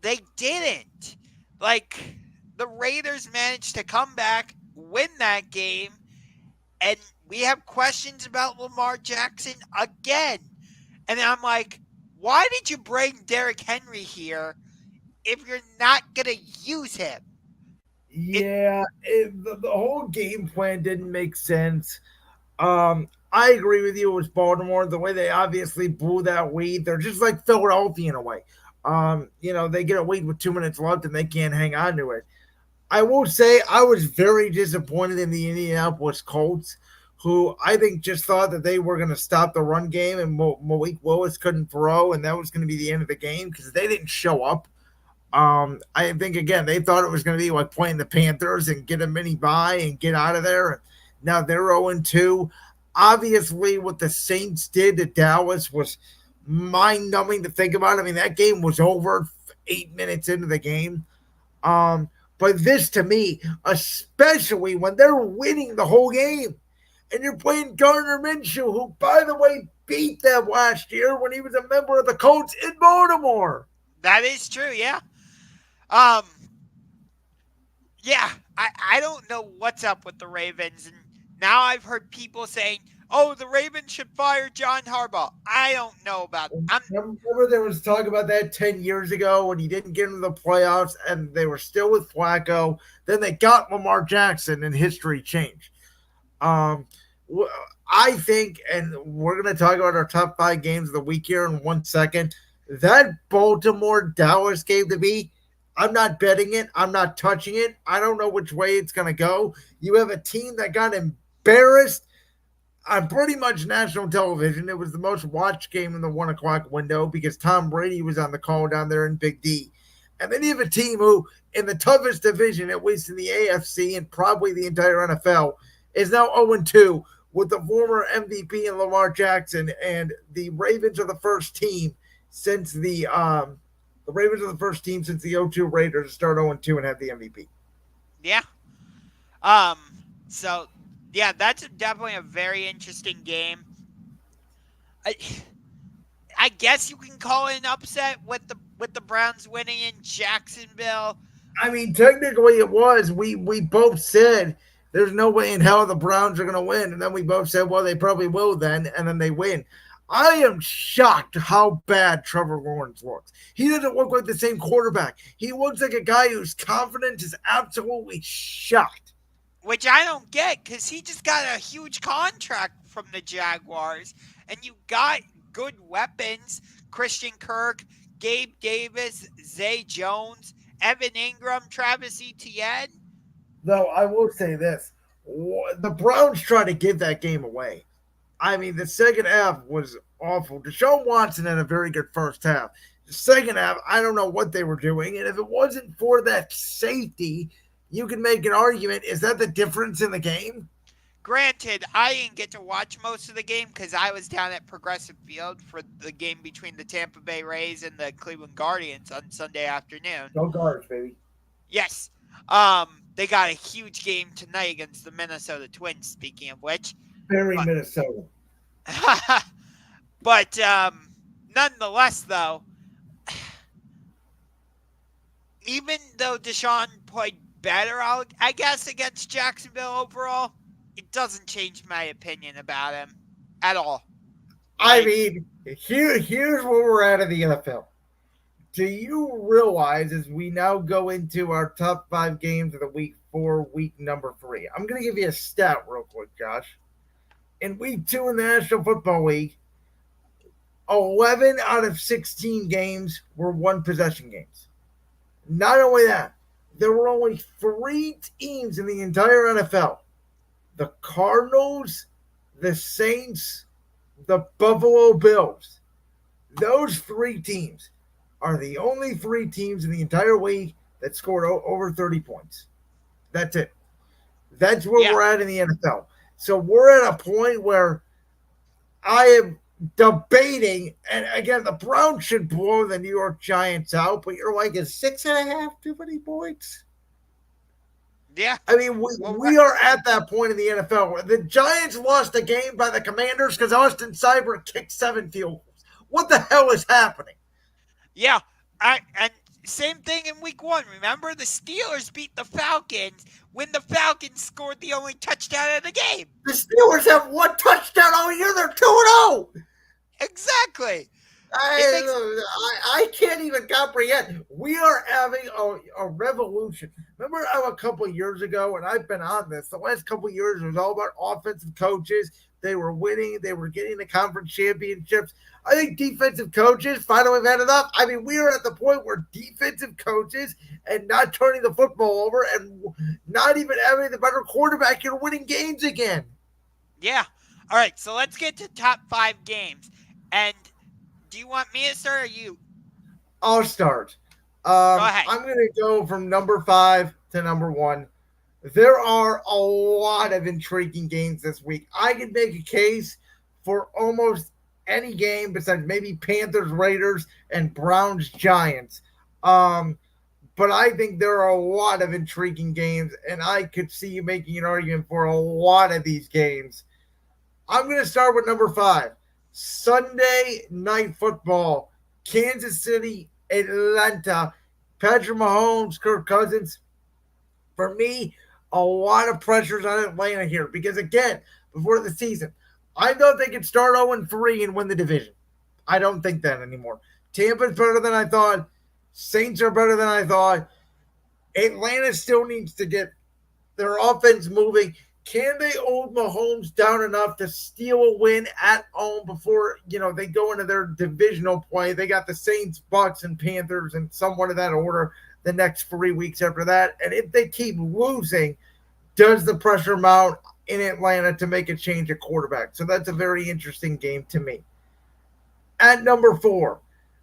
they didn't. Like the Raiders managed to come back, win that game, and we have questions about Lamar Jackson again. And I'm like, why did you bring Derrick Henry here if you're not going to use him? It Yeah, the whole game plan didn't make sense. I agree with you. It was Baltimore. The way they obviously blew that lead, they're just like Philadelphia in a way. They get a lead with 2 minutes left and they can't hang on to it. I will say I was very disappointed in the Indianapolis Colts, who I think just thought that they were going to stop the run game and Malik Willis couldn't throw, and that was going to be the end of the game because they didn't show up. I think again they thought it was going to be like playing the Panthers and get a mini bye and get out of there. Now they're 0-2. Obviously, what the Saints did to Dallas was mind numbing to think about. I mean, that game was over 8 minutes into the game. But this to me, especially when they're winning the whole game, and you're playing Gardner Minshew, who, by the way, beat them last year when he was a member of the Colts in Baltimore. That is true, yeah. Um, yeah, I don't know what's up with the Ravens. And now I've heard people saying, oh, the Ravens should fire John Harbaugh. I don't know about Remember there was talk about that 10 years ago when he didn't get into the playoffs and they were still with Flacco. Then they got Lamar Jackson and history changed. Um, I think, and we're going to talk about our top 5 games of the week here in 1 second. That Baltimore Dallas game to me, I'm not betting it. I'm not touching it. I don't know which way it's going to go. You have a team that got embarrassed on pretty much national television. It was the most watched game in the 1 o'clock window because Tom Brady was on the call down there in Big D. And then you have a team who, in the toughest division, at least in the AFC and probably the entire NFL, is now 0-2 with the former MVP and Lamar Jackson. And the Ravens are the first team since the 0-2 Raiders to start 0-2 and have the MVP. Yeah. So yeah, that's definitely a very interesting game. I guess you can call it an upset with the Browns winning in Jacksonville. I mean, technically it was. We both said there's no way in hell the Browns are going to win. And then we both said, well, they probably will then. And then they win. I am shocked how bad Trevor Lawrence looks. He doesn't look like the same quarterback. He looks like a guy whose confidence is absolutely shot. Which I don't get because he just got a huge contract from the Jaguars. And you got good weapons. Christian Kirk, Gabe Davis, Zay Jones, Evan Ingram, Travis Etienne. Though I will say this, the Browns tried to give that game away. I mean, the second half was awful. Deshaun Watson had a very good first half. The second half, I don't know what they were doing. And if it wasn't for that safety, you could make an argument. Is that the difference in the game? Granted, I didn't get to watch most of the game because I was down at Progressive Field for the game between the Tampa Bay Rays and the Cleveland Guardians on Sunday afternoon. No guards, baby. Yes. They got a huge game tonight against the Minnesota Twins, speaking of which. Very Minnesota. But nonetheless, though, even though Deshaun played better, I guess, against Jacksonville overall, it doesn't change my opinion about him at all. I mean, here's where we're at in the NFL. Do you realize as we now go into our top 5 games of the week for week number 3? I'm going to give you a stat real quick, Josh. In week 2 in the National Football League, 11 out of 16 games were one-possession games. Not only that, there were only 3 teams in the entire NFL. The Cardinals, the Saints, the Buffalo Bills. Those 3 teams are the only 3 teams in the entire league that scored over 30 points. That's it. That's where we're at in the NFL. So we're at a point where I am debating, and again, the Browns should blow the New York Giants out, but you're like, is 6.5 too many points? Yeah. I mean, we are at that point in the NFL. The Giants lost a game by the Commanders because Austin Seibert kicked 7 field goals. What the hell is happening? Yeah. And same thing in week 1. Remember, the Steelers beat the Falcons when the Falcons scored the only touchdown of the game. The Steelers have 1 touchdown all year. They're 2-0. Exactly. I can't even comprehend. We are having a revolution. Remember a couple of years ago, and I've been on this, the last couple of years, it was all about offensive coaches. They were winning. They were getting the conference championships. I think defensive coaches finally have had enough. I mean, we are at the point where defensive coaches and not turning the football over and not even having the better quarterback, you're winning games again. Yeah. All right, so let's get to top 5 games. And do you want me to start or you? I'll start. Go ahead. I'm going to go from number 5 to number 1. There are a lot of intriguing games this week. I can make a case for almost any game besides maybe Panthers, Raiders, and Browns, Giants. But I think there are a lot of intriguing games, and I could see you making an argument for a lot of these games. I'm going to start with number 5. Sunday Night Football, Kansas City, Atlanta, Patrick Mahomes, Kirk Cousins. For me, a lot of pressures on Atlanta here because, again, before the season, I thought they could start 0-3 and win the division. I don't think that anymore. Tampa's better than I thought. Saints are better than I thought. Atlanta still needs to get their offense moving. Can they hold Mahomes down enough to steal a win at home before, they go into their divisional play? They got the Saints, Bucks, and Panthers in somewhat of that order the next 3 weeks after that. And if they keep losing, does the pressure mount in Atlanta to make a change at quarterback? So that's a very interesting game to me. At number 4,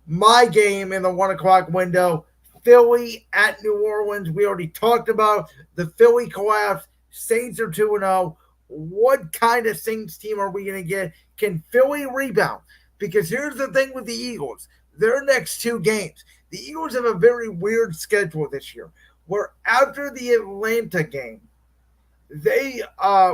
my game in the 1 o'clock window, Philly at New Orleans. We already talked about the Philly collapse. Saints are 2-0. What kind of Saints team are we going to get? Can Philly rebound? Because here's the thing with the Eagles. Their next 2 games, the Eagles have a very weird schedule this year, where after the Atlanta game, they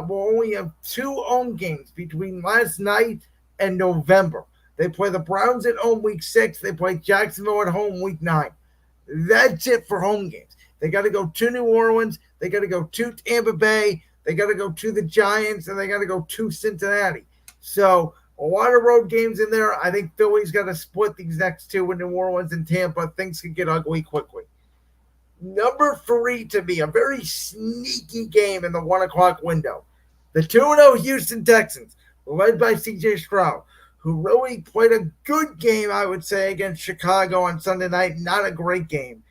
will only have 2 home games between last night and November. They play the Browns at home week 6. They play Jacksonville at home week 9. That's it for home games. They got to go to New Orleans. They got to go to Tampa Bay. They got to go to the Giants, and they got to go to Cincinnati. So a lot of road games in there. I think Philly's got to split these next 2 with New Orleans and Tampa. Things could get ugly quickly. Number 3 to me, a very sneaky game in the 1 o'clock window. The 2-0 Houston Texans, led by C.J. Stroud, who really played a good game, I would say, against Chicago on Sunday night. Not a great game.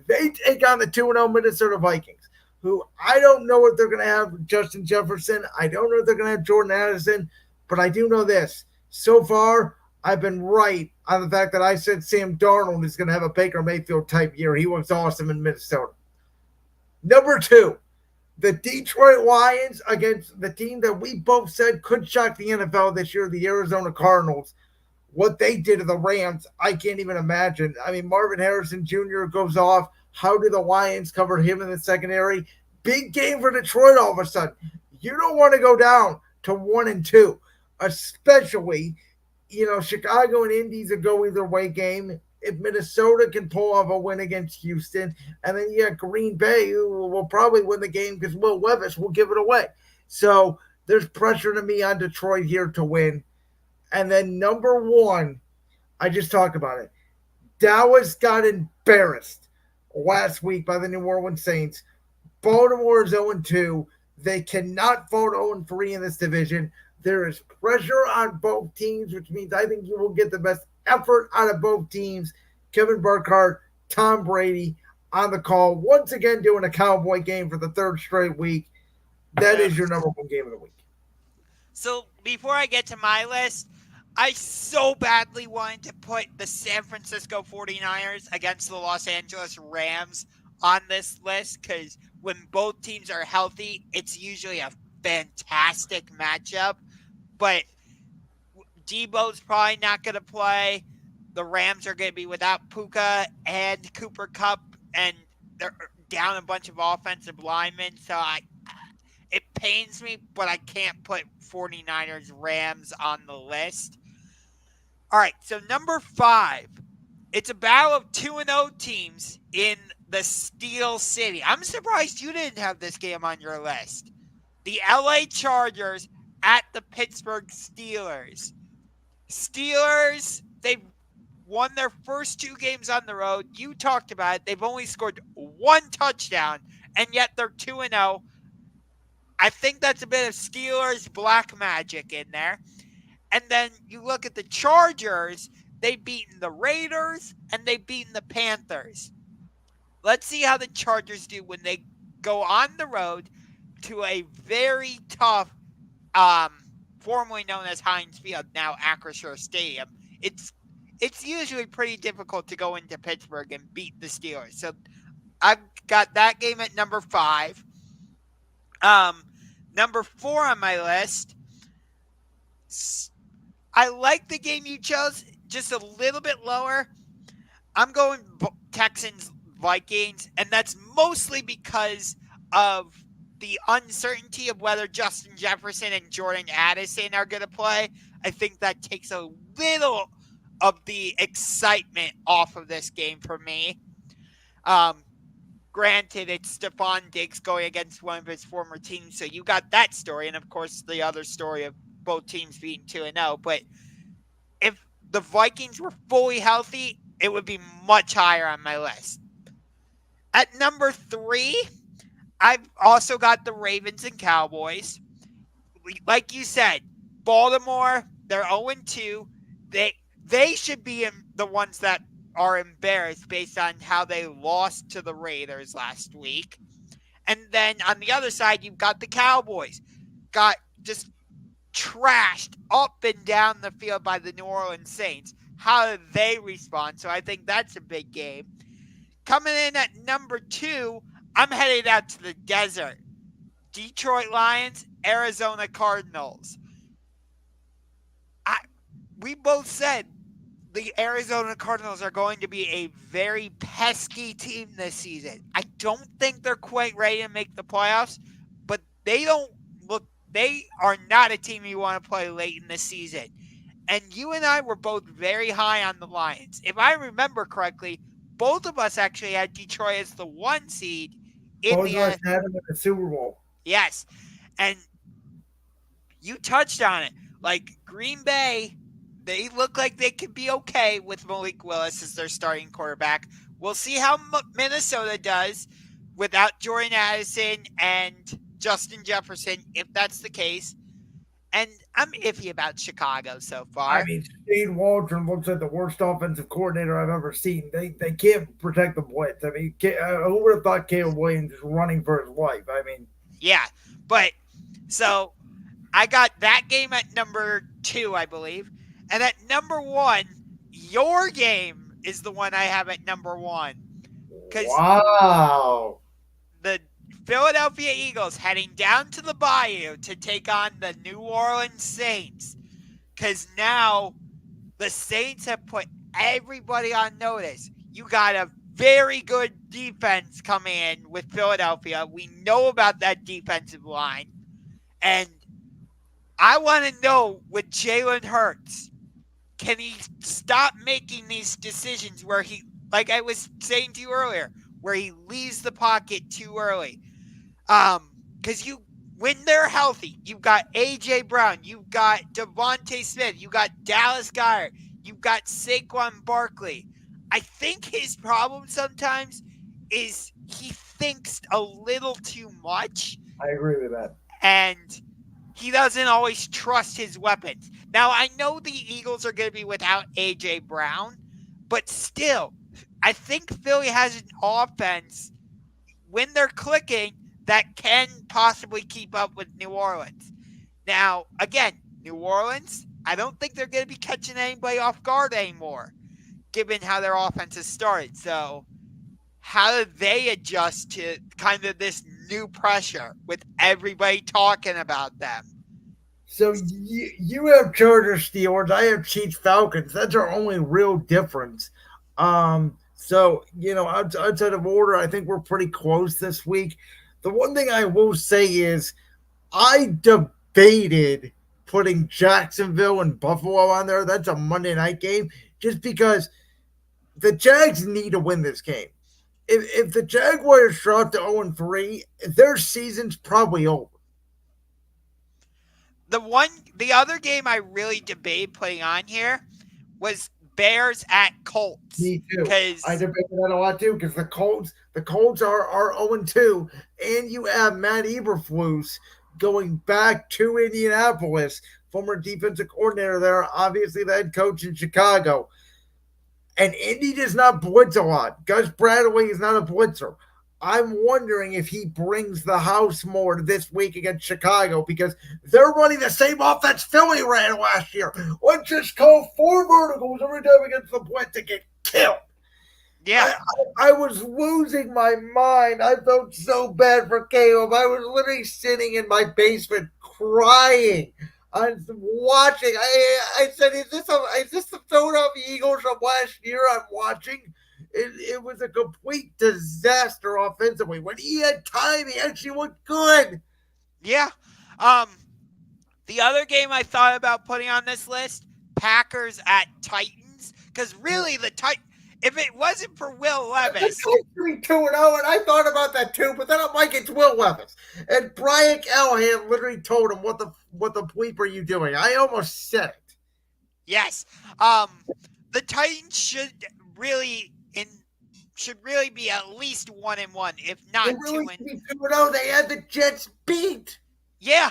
They take on the 2-0 Minnesota Vikings, who I don't know if they're going to have Justin Jefferson. I don't know if they're going to have Jordan Addison, but I do know this. So far, I've been right on the fact that I said Sam Darnold is going to have a Baker Mayfield type year. He was awesome in Minnesota. Number 2, the Detroit Lions against the team that we both said could shock the NFL this year, the Arizona Cardinals. What they did to the Rams, I can't even imagine. I mean, Marvin Harrison Jr. goes off. How do the Lions cover him in the secondary? Big game for Detroit all of a sudden. You don't want to go down to 1-2, especially, Chicago and Indy's a go either way game. If Minnesota can pull off a win against Houston, and then you got Green Bay, who will probably win the game because Will Levis will give it away. So there's pressure to me on Detroit here to win. And then number 1, I just talked about it. Dallas got embarrassed last week by the New Orleans Saints. Baltimore is 0-2. They cannot vote 0-3 in this division. There is pressure on both teams, which means I think you will get the best effort out of both teams. Kevin Burkhardt, Tom Brady on the call, once again doing a Cowboy game for the 3rd straight week. That is your number 1 game of the week. So before I get to my list, I so badly wanted to put the San Francisco 49ers against the Los Angeles Rams on this list because when both teams are healthy, it's usually a fantastic matchup. But Debo's probably not going to play. The Rams are going to be without Puka and Cooper Kupp, and they're down a bunch of offensive linemen. So it pains me, but I can't put 49ers Rams on the list. All right, so number 5. It's a battle of 2-0 teams in the Steel City. I'm surprised you didn't have this game on your list. The LA Chargers at the Pittsburgh Steelers. Steelers, they've won their first 2 games on the road. You talked about it. They've only scored 1 touchdown, and yet they're 2-0. I think that's a bit of Steelers black magic in there. And then you look at the Chargers, they've beaten the Raiders and they've beaten the Panthers. Let's see how the Chargers do when they go on the road to a very tough, formerly known as Heinz Field, now Acrisure Stadium. It's usually pretty difficult to go into Pittsburgh and beat the Steelers. So I've got that game at number 5. Number 4 on my list, I like the game you chose, just a little bit lower. I'm going Texans-Vikings, and that's mostly because of the uncertainty of whether Justin Jefferson and Jordan Addison are going to play. I think that takes a little of the excitement off of this game for me. Granted, it's Stephon Diggs going against one of his former teams, so you got that story, and of course the other story of both teams being 2-0. But if the Vikings were fully healthy, it would be much higher on my list. At number 3, I've also got the Ravens and Cowboys. Like you said, Baltimore, they're 0-2. They should be the ones that are embarrassed based on how they lost to the Raiders last week. And then on the other side, you've got the Cowboys. Got just trashed up and down the field by the New Orleans Saints. How do they respond? So I think that's a big game. Coming in at number 2, I'm headed out to the desert. Detroit Lions, Arizona Cardinals. We both said the Arizona Cardinals are going to be a very pesky team this season. I don't think they're quite ready to make the playoffs, but they are not a team you want to play late in the season. And you and I were both very high on the Lions. If I remember correctly, both of us actually had Detroit as the 1 seed in both of us had them in the Super Bowl. Yes. And you touched on it. Like Green Bay, they look like they could be okay with Malik Willis as their starting quarterback. We'll see how Minnesota does without Jordan Addison and Justin Jefferson, if that's the case. and I'm iffy about Chicago so I far. mean, Steve Waldron looks like the worst offensive coordinator I've ever seen. They can't protect the blitz. I mean, who would have thought Caleb Williams is running for his life? I mean, Yeah, but so I got that game at number 2, I believe, and at number 1, your game is the one I have at number 1 because wow. the Philadelphia Eagles heading down to the Bayou to take on the New Orleans Saints because now the Saints have put everybody on notice. You got a very good defense coming in with Philadelphia. We know about that defensive line. And I want to know with Jalen Hurts, can he stop making these decisions where he, like I was saying to you earlier, where he leaves the pocket too early? Because when they're healthy, you've got A.J. Brown, you've got Devontae Smith, you've got Dallas Goedert, you've got Saquon Barkley. I think his problem sometimes is he thinks a little too much. I agree with that. And he doesn't always trust his weapons. Now, I know the Eagles are going to be without A.J. Brown, but still, I think Philly has an offense, when they're clicking, that can possibly keep up with New Orleans. Now, again, New Orleans, I don't think they're going to be catching anybody off guard anymore, given how their offense has started. So, how do they adjust to kind of this new pressure with everybody talking about them? So you have Chargers, Steelers. I have Chiefs, Falcons. That's our only real difference. So outside of order, I think we're pretty close this week. The one thing I will say is I debated putting Jacksonville and Buffalo on there. That's a Monday night game, just because the Jags need to win this game. If the Jaguars drop to 0-3, their season's probably over. The other game I really debated putting on here was Bears at Colts. Me too. I debated that a lot too, because the Colts are 0-2, and you have Matt Eberflus going back to Indianapolis, former defensive coordinator there, obviously the head coach in Chicago. And Indy does not blitz a lot. Gus Bradley is not a blitzer. I'm wondering if he brings the house more this week against Chicago, because they're running the same offense Philly ran last year. Let's just call 4 verticals every time against the blitz to get killed. Yeah. I was losing my mind. I felt so bad for Caleb. I was literally sitting in my basement crying. I'm watching. I said, is this the Philadelphia Eagles of last year I'm watching? It was a complete disaster offensively. When he had time, he actually looked good. Yeah. The other game I thought about putting on this list, Packers at Titans, because really if it wasn't for Will Levis, the 2-0, and I thought about that too, but then I'm like, it's Will Levis, and Brian Callahan literally told him, "What the bleep are you doing?" I almost said it. Yes. The Titans should really be at least 1-1, if not 2-2. They had the Jets beat. Yeah.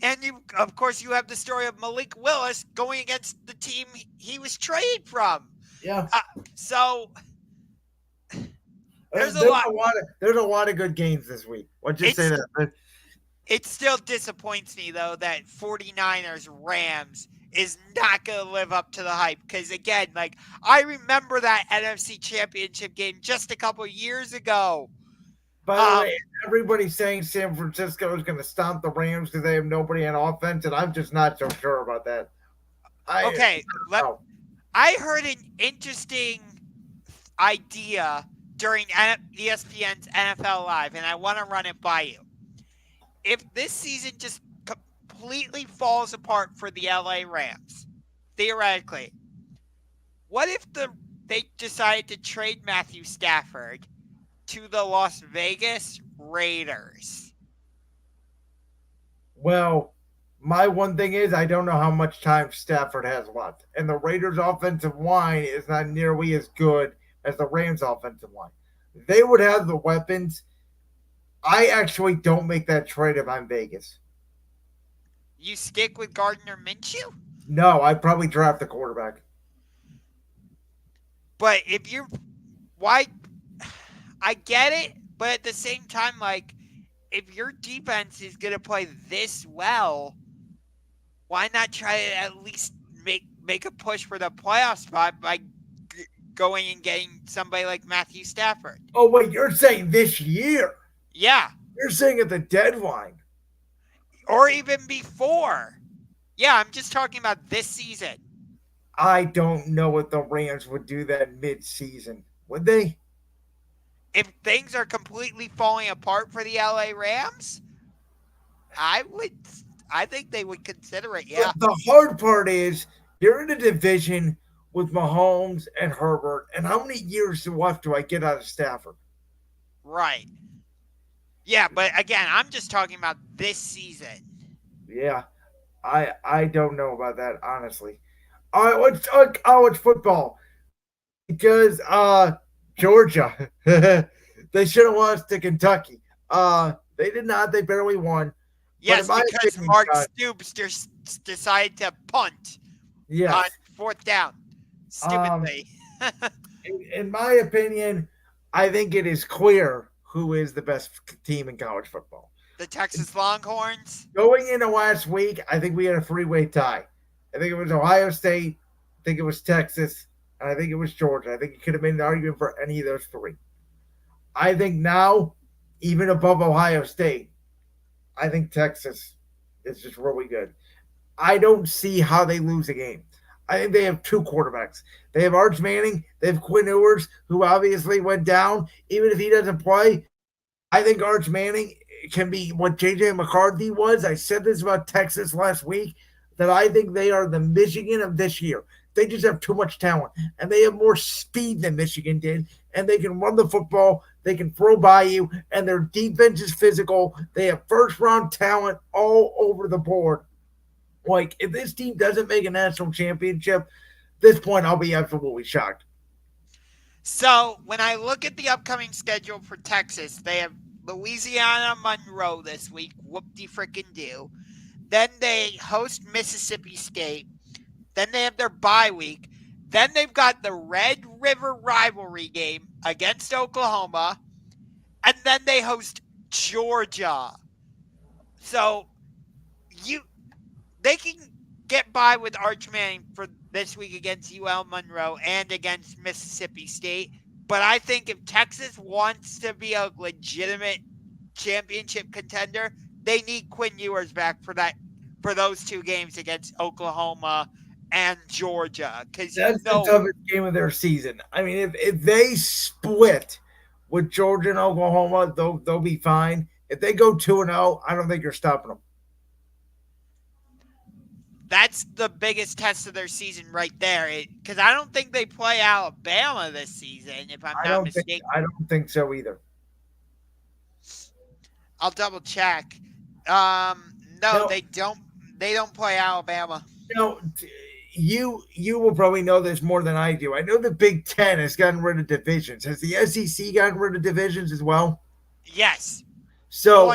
And of course, you have the story of Malik Willis going against the team he was traded from. Yeah. So there's a lot of good games this week. Let's just say that. It still disappoints me, though, that 49ers Rams is not going to live up to the hype. Because, again, I remember that NFC Championship game just a couple years ago. By the way, everybody's saying San Francisco is going to stomp the Rams because they have nobody on offense, and I'm just not so sure about that. I heard an interesting idea during ESPN's NFL Live, and I want to run it by you. If this season just completely falls apart for the LA Rams, theoretically, what if they decided to trade Matthew Stafford to the Las Vegas Raiders? Well, my one thing is I don't know how much time Stafford has left. And the Raiders' offensive line is not nearly as good as the Rams' offensive line. They would have the weapons. I actually don't make that trade if I'm Vegas. You stick with Gardner Minshew? No, I'd probably draft the quarterback. But if you're why I get it, but at the same time, like if your defense is gonna play this well, why not try to at least make a push for the playoff spot by going and getting somebody like Matthew Stafford? Oh wait, you're saying this year? Yeah, You're saying at the deadline? or even before. Yeah, I'm just talking about this season. I don't know if the Rams would do that mid-season. Would they? If things are completely falling apart for the LA Rams, I would. I think they would consider it. Yeah, The hard part is you're in a division with Mahomes and Herbert, and how many years left do I get out of Stafford? right. Yeah, but again, I'm just talking about this season. Yeah, I don't know about that honestly. All right, let's talk college football because Georgia they should have lost to Kentucky. They did not. They barely won. But in Yes, my because opinion, Mark Stoops just decided to punt on yes. fourth down. Um, Stupidly. in my opinion, I think it is clear who is the best team in college football. The Texas Longhorns. Going into last week, I think we had a three-way tie. I think it was Ohio State, I think it was Texas, and I think it was Georgia. I think you could have made an argument for any of those three. I think now, even above Ohio State, I think Texas is just really good. I don't see how they lose a game. I think they have two quarterbacks. They have Arch Manning. They have Quinn Ewers, who obviously went down. Even if he doesn't play, I think Arch Manning can be what JJ McCarthy was. I said this about Texas last week that I think they are the Michigan of this year. They just have too much talent, and they have more speed than Michigan did, and they can run the football. They can throw by you, and their defense is physical. They have first round talent all over the board. Like, if this team doesn't make a national championship, at this point, I'll be absolutely shocked. So when I look at the upcoming schedule for Texas, they have Louisiana Monroe this week. Whoop-de frickin' do. Then they host Mississippi State. Then they have their bye week. Then they've got the Red River rivalry game against Oklahoma. And then they host Georgia. So they can get by with Arch Manning for this week against UL Monroe and against Mississippi State. But I think if Texas wants to be a legitimate championship contender, they need Quinn Ewers back for those two games against Oklahoma and Georgia. Because That's the toughest game of their season. I mean, if they split with Georgia and Oklahoma, they'll be fine. If they go 2-0, I don't think you're stopping them. that's the biggest test of their season right there. Because I don't think they play Alabama this season, if I'm not mistaken. I don't think so either. I'll double check. No, they don't. They don't play Alabama. You will probably know this more than I do. I know the Big Ten has gotten rid of divisions. Has the SEC gotten rid of divisions as well? Yes. So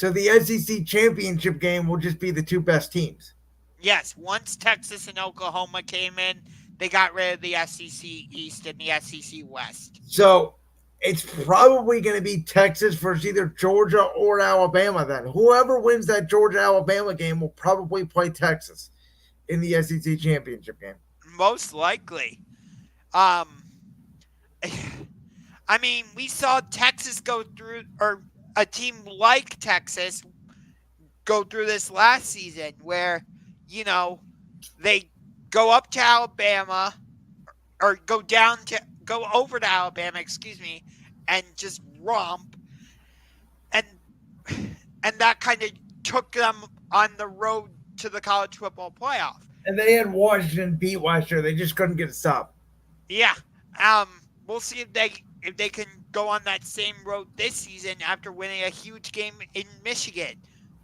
the SEC championship game will just be the two best teams. Yes. Once Texas and Oklahoma came in, they got rid of the SEC East and the SEC West. So it's probably going to be Texas versus either Georgia or Alabama then. Whoever wins that Georgia-Alabama game will probably play Texas in the SEC championship game. Most likely. I mean, we saw Texas go through, or a team like Texas go through this last season where, they go up to Alabama or go over to Alabama, and just romp. And that kind of took them on the road to the college football playoff. And they had Washington beat last year. They just couldn't get a stop. Yeah. We'll see if they can go on that same road this season after winning a huge game in Michigan.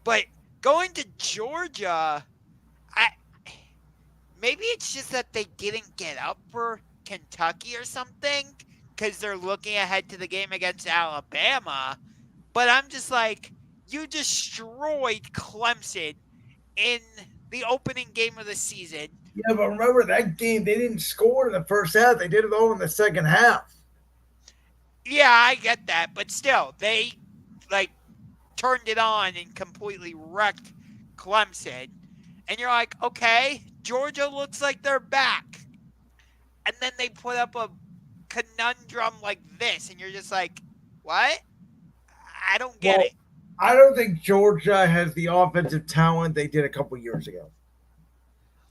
But going to Georgia, maybe it's just that they didn't get up for Kentucky or something because they're looking ahead to the game against Alabama. But I'm just like, you destroyed Clemson in the opening game of the season. Yeah, but remember that game, they didn't score in the first half. They did it all in the second half. Yeah, I get that, but still, they like turned it on and completely wrecked Clemson. And you're like, okay, Georgia looks like they're back. And then they put up a conundrum like this, and you're just like, what? I don't get Well, it. I don't think Georgia has the offensive talent they did a couple years ago.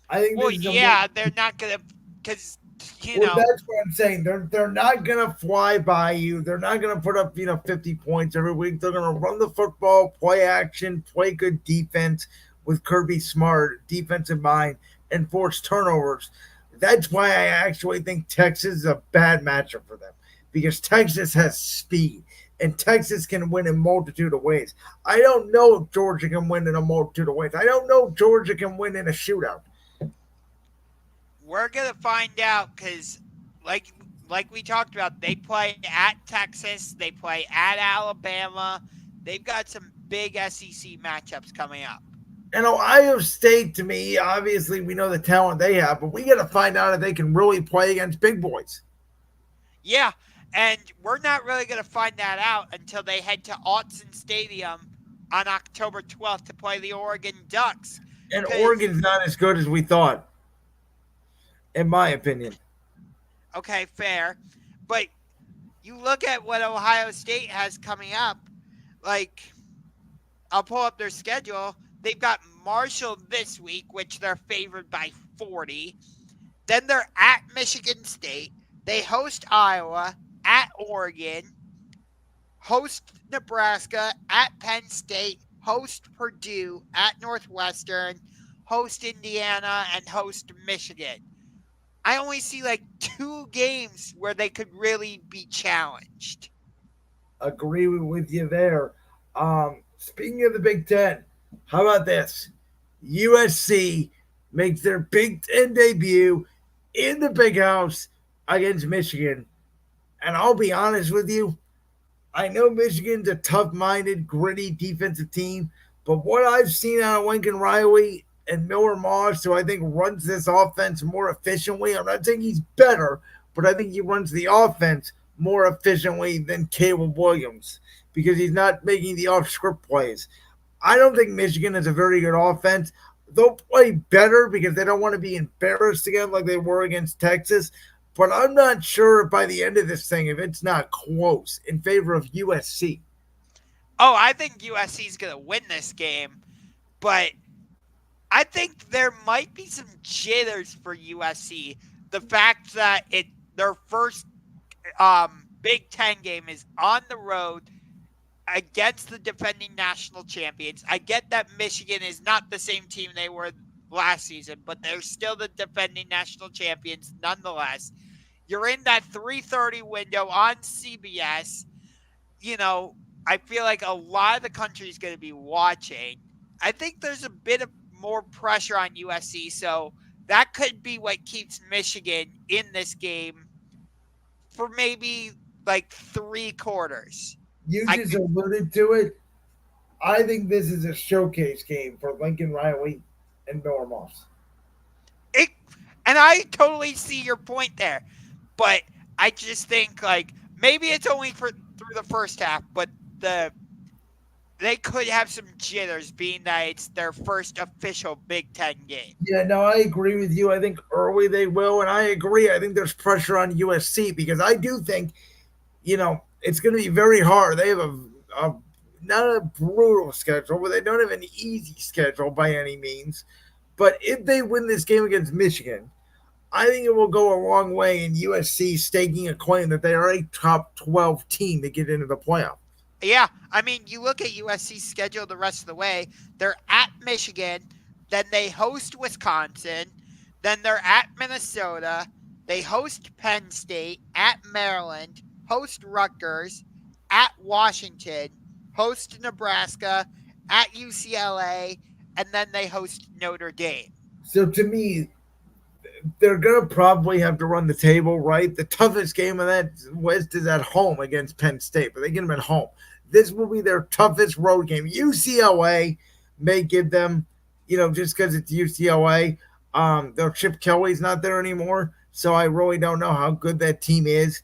I think Well, this is a more yeah, they're not going to, because, you well. know, That's what I'm saying. They're not gonna fly by you. They're not gonna put up 50 points every week. They're gonna run the football, play action, play good defense with Kirby Smart defensive mind, and force turnovers. That's why I actually think Texas is a bad matchup for them because Texas has speed and Texas can win in a multitude of ways. I don't know if Georgia can win in a multitude of ways. I don't know if Georgia can win in a shootout. we're going to find out because, like we talked about, they play at Texas, they play at Alabama. They've got some big SEC matchups coming up. And Ohio State, to me, obviously we know the talent they have, but we got to find out if they can really play against big boys. Yeah, and we're not really going to find that out until they head to Autzen Stadium on October 12th to play the Oregon Ducks. And 'Cause, Oregon's not as good as we thought, in my opinion. okay, fair. But you look at what Ohio State has coming up, like, I'll pull up their schedule. They've got Marshall this week, which they're favored by 40. Then they're at Michigan State. They host Iowa, at Oregon, host Nebraska, at Penn State, host Purdue, at Northwestern, host Indiana, and host Michigan. I only see like 2 games where they could really be challenged. Agree with you there. Speaking of the Big Ten, how about this? USC makes their Big Ten debut in the Big House against Michigan. And I'll be honest with you, I know Michigan's a tough minded, gritty defensive team, but what I've seen out of Lincoln Riley and Miller Moss, who I think runs this offense more efficiently, I'm not saying he's better, but I think he runs the offense more efficiently than Caleb Williams because he's not making the off script plays. I don't think Michigan is a very good offense. They'll play better because they don't want to be embarrassed again like they were against Texas. But I'm not sure by the end of this thing if it's not close in favor of USC. Oh, I think USC is going to win this game, but I think there might be some jitters for USC. The fact that their first Big Ten game is on the road against the defending national champions. I get that Michigan is not the same team they were last season, but they're still the defending national champions nonetheless. You're in that 3:30 window on CBS. I feel like a lot of the country is going to be watching. I think there's a bit of more pressure on USC, so that could be what keeps Michigan in this game for maybe like 3 quarters. You just alluded to it. I think this is a showcase game for Lincoln Riley and Miller Moss. And I totally see your point there, but I just think like maybe it's only through the first half, but they could have some jitters being that it's their first official Big Ten game. Yeah, no, I agree with you. I think early they will, and I agree. I think there's pressure on USC because I do think, it's going to be very hard. They have a not a brutal schedule, but they don't have an easy schedule by any means. But if they win this game against Michigan, I think it will go a long way in USC staking a claim that they are a top 12 team to get into the playoff. Yeah, I mean, you look at USC's schedule the rest of the way. They're at Michigan, then they host Wisconsin, then they're at Minnesota, they host Penn State, at Maryland, host Rutgers, at Washington, host Nebraska, at UCLA, and then they host Notre Dame. So to me, they're going to probably have to run the table, right? The toughest game of that list is at home against Penn State, but they get them at home. this will be their toughest road game. UCLA may give them, just because it's UCLA. Their Chip Kelly's not there anymore, so I really don't know how good that team is.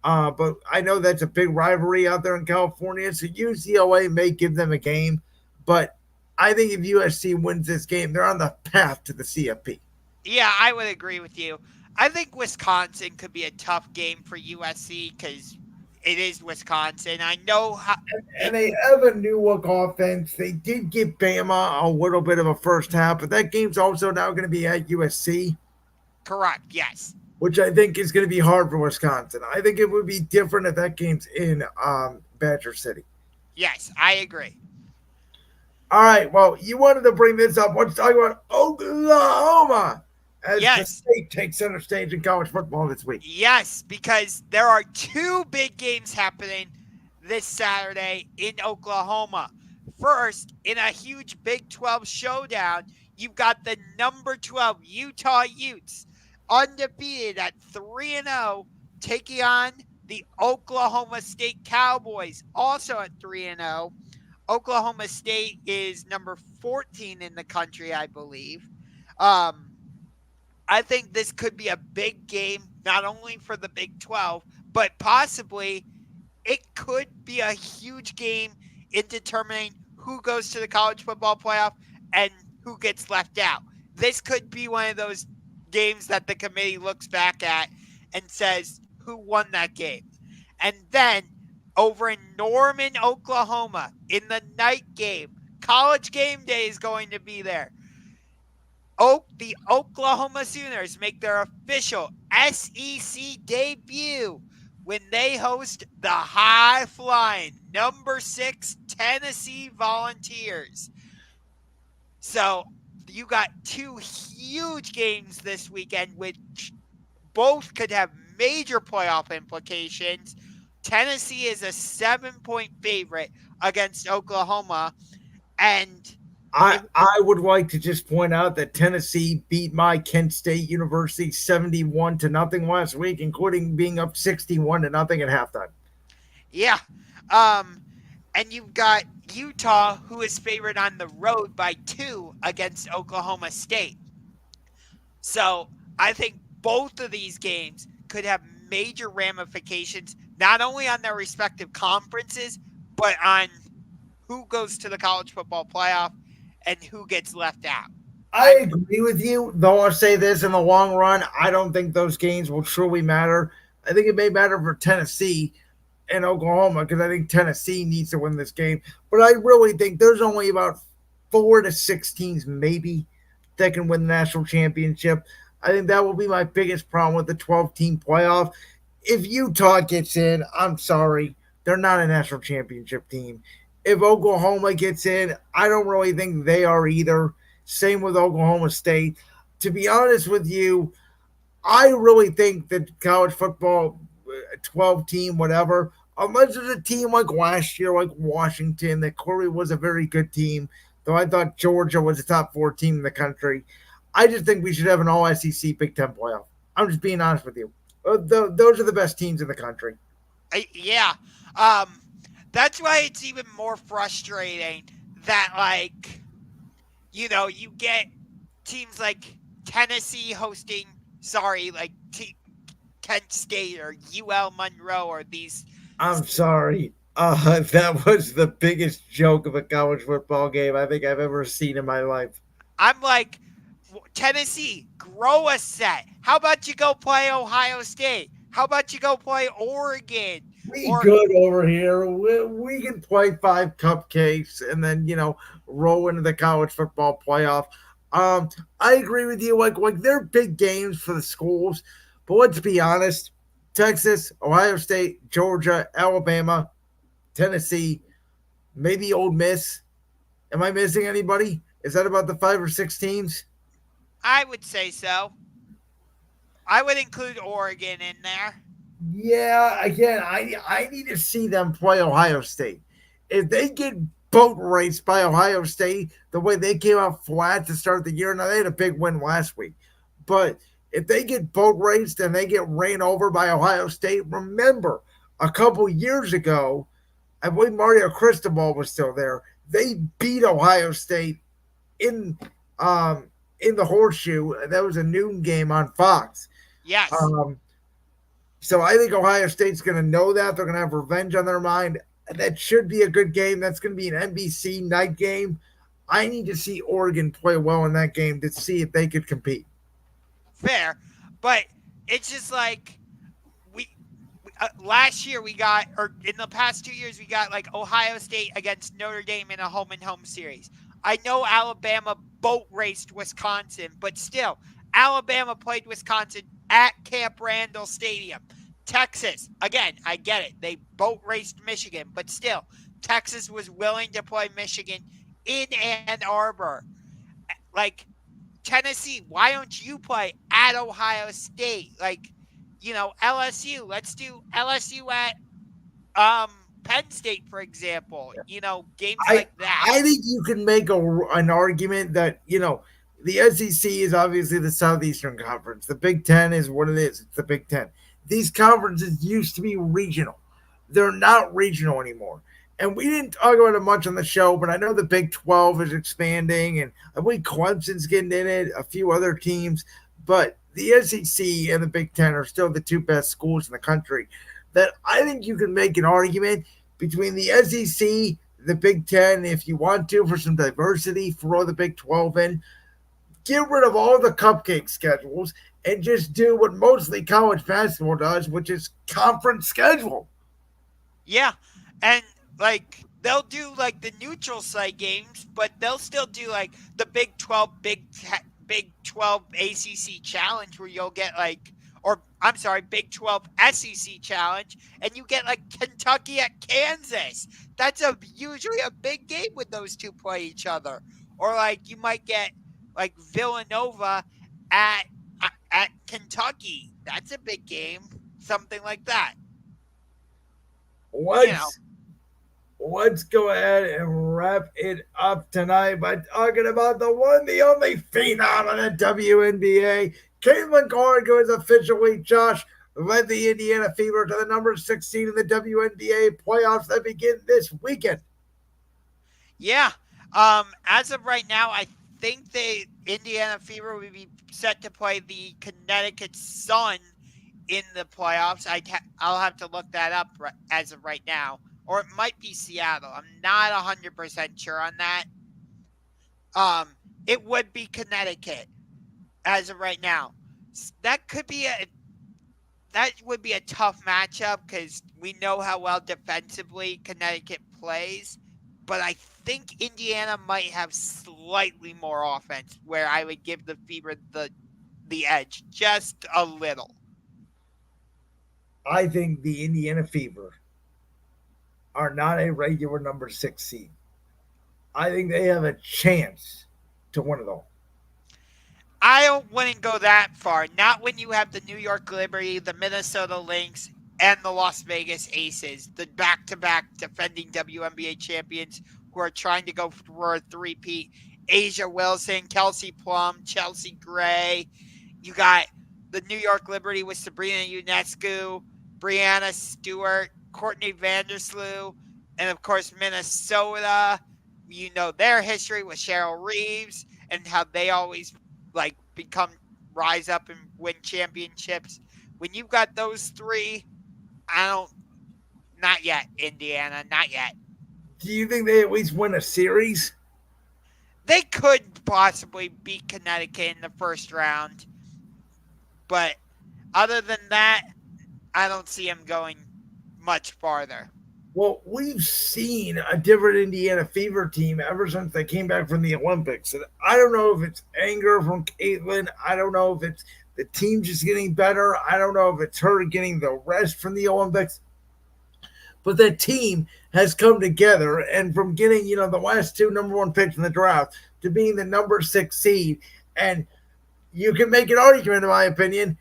But I know that's a big rivalry out there in California, so UCLA may give them a game. But I think if USC wins this game, they're on the path to the CFP. Yeah, I would agree with you. I think Wisconsin could be a tough game for USC because it is Wisconsin. I know how. And they have a new look offense. They did give Bama a little bit of a first half, but that game's also now going to be at USC, Correct, yes. which I think is going to be hard for Wisconsin. I think it would be different if that game's in Badger City. Yes, I agree. All right, well, you wanted to bring this up. Let's talk about Oklahoma as the Yes. state takes center stage in college football this week. Yes, because there are two big games happening this Saturday in Oklahoma. First, in a huge Big 12 showdown, you've got the number 12 Utah Utes, undefeated at 3-0, taking on the Oklahoma State Cowboys, also at 3-0. Oklahoma State is number 14 in the country, I believe. I think this could be a big game, not only for the Big 12, but possibly it could be a huge game in determining who goes to the college football playoff and who gets left out. This could be one of those games that the committee looks back at and says, who won that game? And then over in Norman, Oklahoma, in the night game, College Game Day is going to be there. The Oklahoma Sooners make their official SEC debut when they host the high-flying number 6 Tennessee Volunteers. So you got two huge games this weekend, which both could have major playoff implications. Tennessee is a 7-point favorite against Oklahoma, and I would like to just point out that Tennessee beat my Kent State University 71-0 last week, including being up 61-0 at halftime. yeah. And you've got Utah, who is favored on the road by 2 against Oklahoma State. So I think both of these games could have major ramifications, not only on their respective conferences, but on who goes to the college football playoff and who gets left out. I agree with you, though I'll say this in the long run, I don't think those games will truly matter. I think it may matter for Tennessee and Oklahoma because I think Tennessee needs to win this game. But I really think there's only about 4 to 6 teams maybe that can win the national championship. I think that will be my biggest problem with the 12-team playoff. If Utah gets in, I'm sorry, they're not a national championship team. If Oklahoma gets in, I don't really think they are either. Same with Oklahoma State. To be honest with you, I really think that college football, 12 team, whatever, unless there's a team like last year, like Washington, that clearly was a very good team, though I thought Georgia was a top 4 team in the country. I just think we should have an all SEC Big Ten playoff. I'm just being honest with you. Those are the best teams in the country. Yeah. That's why it's even more frustrating that, you get teams like Tennessee hosting, Kent State or UL Monroe or these. I'm sorry. That was the biggest joke of a college football game I think I've ever seen in my life. I'm like, Tennessee, grow a set. How about you go play Ohio State? How about you go play Oregon? Good over here. We can play 5 cupcakes and then, roll into the college football playoff. I agree with you. Like they're big games for the schools, but let's be honest. Texas, Ohio State, Georgia, Alabama, Tennessee, maybe Ole Miss. Am I missing anybody? Is that about the 5 or 6 teams? I would say so. I would include Oregon in there. Yeah, again, I need to see them play Ohio State. If they get boat raced by Ohio State the way they came out flat to start the year, now they had a big win last week, but if they get boat raced and they get ran over by Ohio State, remember a couple years ago I believe Mario Cristobal was still there. They beat Ohio State in um, in the horseshoe. That was a noon game on Fox. Yes. Um, so I think Ohio State's going to know that. They're going to have revenge on their mind. That should be a good game. That's going to be an NBC night game. I need to see Oregon play well in that game to see if they could compete. Fair. But it's just like we last year we got, or in the past 2 years, we got like Ohio State against Notre Dame in a home and home series. I know Alabama boat raced Wisconsin, but still, Alabama played Wisconsin at Camp Randall Stadium. Texas, again, I get it. They boat raced Michigan, but still, Texas was willing to play Michigan in Ann Arbor. Like, Tennessee, why don't you play at Ohio State? Like, LSU. Let's do LSU at Penn State, for example. Games I like that. I think you can make an argument that the SEC is obviously the Southeastern Conference. The Big Ten is what it is. It's the Big Ten. These conferences used to be regional. They're not regional anymore. And we didn't talk about it much on the show, but I know the Big 12 is expanding, and I believe Clemson's getting in it, a few other teams. But the SEC and the Big Ten are still the two best schools in the country. That I think you can make an argument between the SEC, the Big Ten, if you want to, for some diversity, throw the Big 12 in, get rid of all the cupcake schedules, and just do what mostly college basketball does, which is conference schedule. Yeah. And like they'll do like the neutral site games, but they'll still do like the Big 12 Big 12 ACC challenge where you'll get like, or I'm sorry, Big 12 SEC challenge, and you get like Kentucky at Kansas. That's usually a big game when those two play each other. Or like you might get like Villanova at at Kentucky. That's a big game. Something like that. You know. Let's go ahead and wrap it up tonight by talking about the one, the only phenom of the WNBA. Caitlin Clark, who is officially, Josh, led the Indiana Fever to the number 16 in the WNBA playoffs that begin this weekend. Yeah. As of right now, I think the Indiana Fever will be set to play the Connecticut Sun in the playoffs. I'll have to look that up as of right now. Or it might be Seattle. I'm not 100% sure on that. It would be Connecticut as of right now. That would be a tough matchup because we know how well defensively Connecticut plays. But I think Indiana might have slightly more offense, where I would give the Fever the edge just a little. I think the Indiana Fever are not a regular number 6 seed. I think they have a chance to win it all. I wouldn't go that far. Not when you have the New York Liberty, the Minnesota Lynx, and the Las Vegas Aces, the back-to-back defending WNBA champions who are trying to go for a three-peat. Asia Wilson, Kelsey Plum, Chelsea Gray. You got the New York Liberty with Sabrina Ionescu, Brianna Stewart, Courtney Vandersloot, and of course Minnesota. You know their history with Cheryl Reeves and how they always rise up and win championships. When you've got those three, not yet, Indiana, not yet. Do you think they at least win a series? They could possibly beat Connecticut in the first round, but other than that, I don't see them going much farther. Well, we've seen a different Indiana Fever team ever since they came back from the Olympics. And I don't know if it's anger from Caitlin. I don't know if it's the team just getting better. I don't know if it's her getting the rest from the Olympics. But that team has come together, and from getting, the last two number one picks in the draft to being the number 6 seed, and you can make an argument, in my opinion,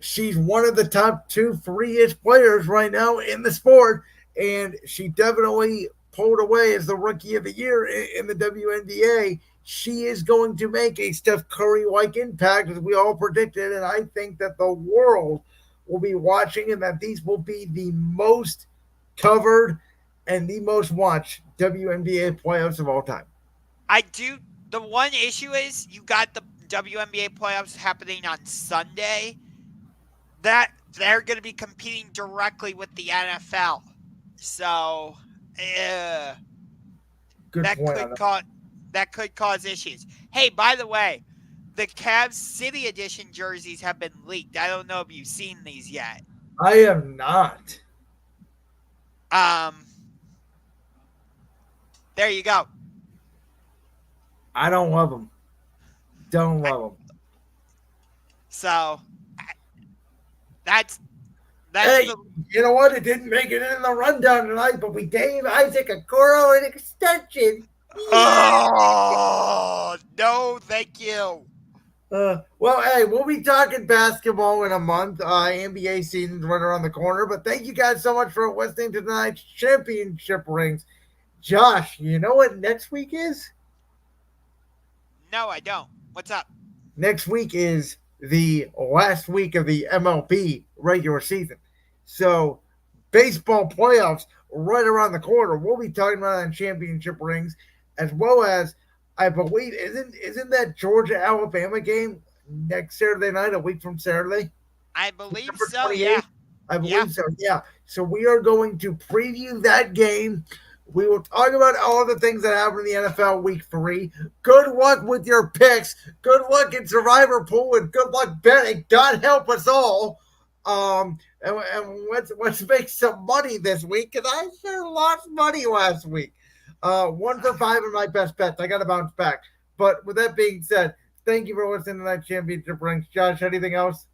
she's one of the top 2 freest players right now in the sport, and she definitely pulled away as the rookie of the year in the WNBA. She is going to make a Steph Curry-like impact, as we all predicted, and I think that the world will be watching, and that these will be the most covered and the most watched WNBA playoffs of all time. I do. The one issue is you got the WNBA playoffs happening on Sunday. That they're going to be competing directly with the NFL, so Good that point on could that. cause issues. Hey, by the way, the Cavs City Edition jerseys have been leaked. I don't know if you've seen these yet. I am not. Um, there you go. I don't love them. Don't love them. So that's Hey, the. you know what? It didn't make it in the rundown tonight, but we gave Isaac a Goro an extension. Yeah. Oh no, thank you. Well, hey, we'll be talking basketball in a month. NBA season's right around the corner. But thank you guys so much for listening to tonight's championship rings. Josh, you know what next week is? No, I don't. What's up? Next week is the last week of the MLB regular season. So, baseball playoffs right around the corner. We'll be talking about it on championship rings, as well as I believe isn't that Georgia Alabama game next Saturday night, a week from Saturday? I believe September so. 28th? Yeah. I Yeah. believe so. Yeah. So we are going to preview that game. We will talk about all the things that happened in the NFL Week 3. Good luck with your picks. Good luck in Survivor Pool, and good luck betting. God help us all. And let's make some money this week, because I sure lost money last week. 1 for 5 in my best bets. I got to bounce back. But with that being said, thank you for listening to that championship rings. Josh, anything else?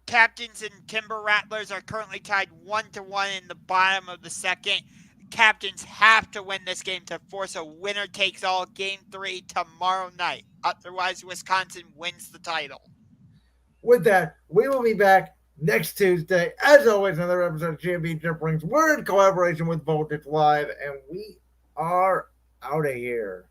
Captains and Timber Rattlers are currently tied 1-1 in the bottom of the second. Captains have to win this game to force a winner takes all game 3 tomorrow night. Otherwise, Wisconsin wins the title. With that, we will be back next Tuesday. As always, another episode of Championship Rings. We're in collaboration with Voltage Live, and we are out of here.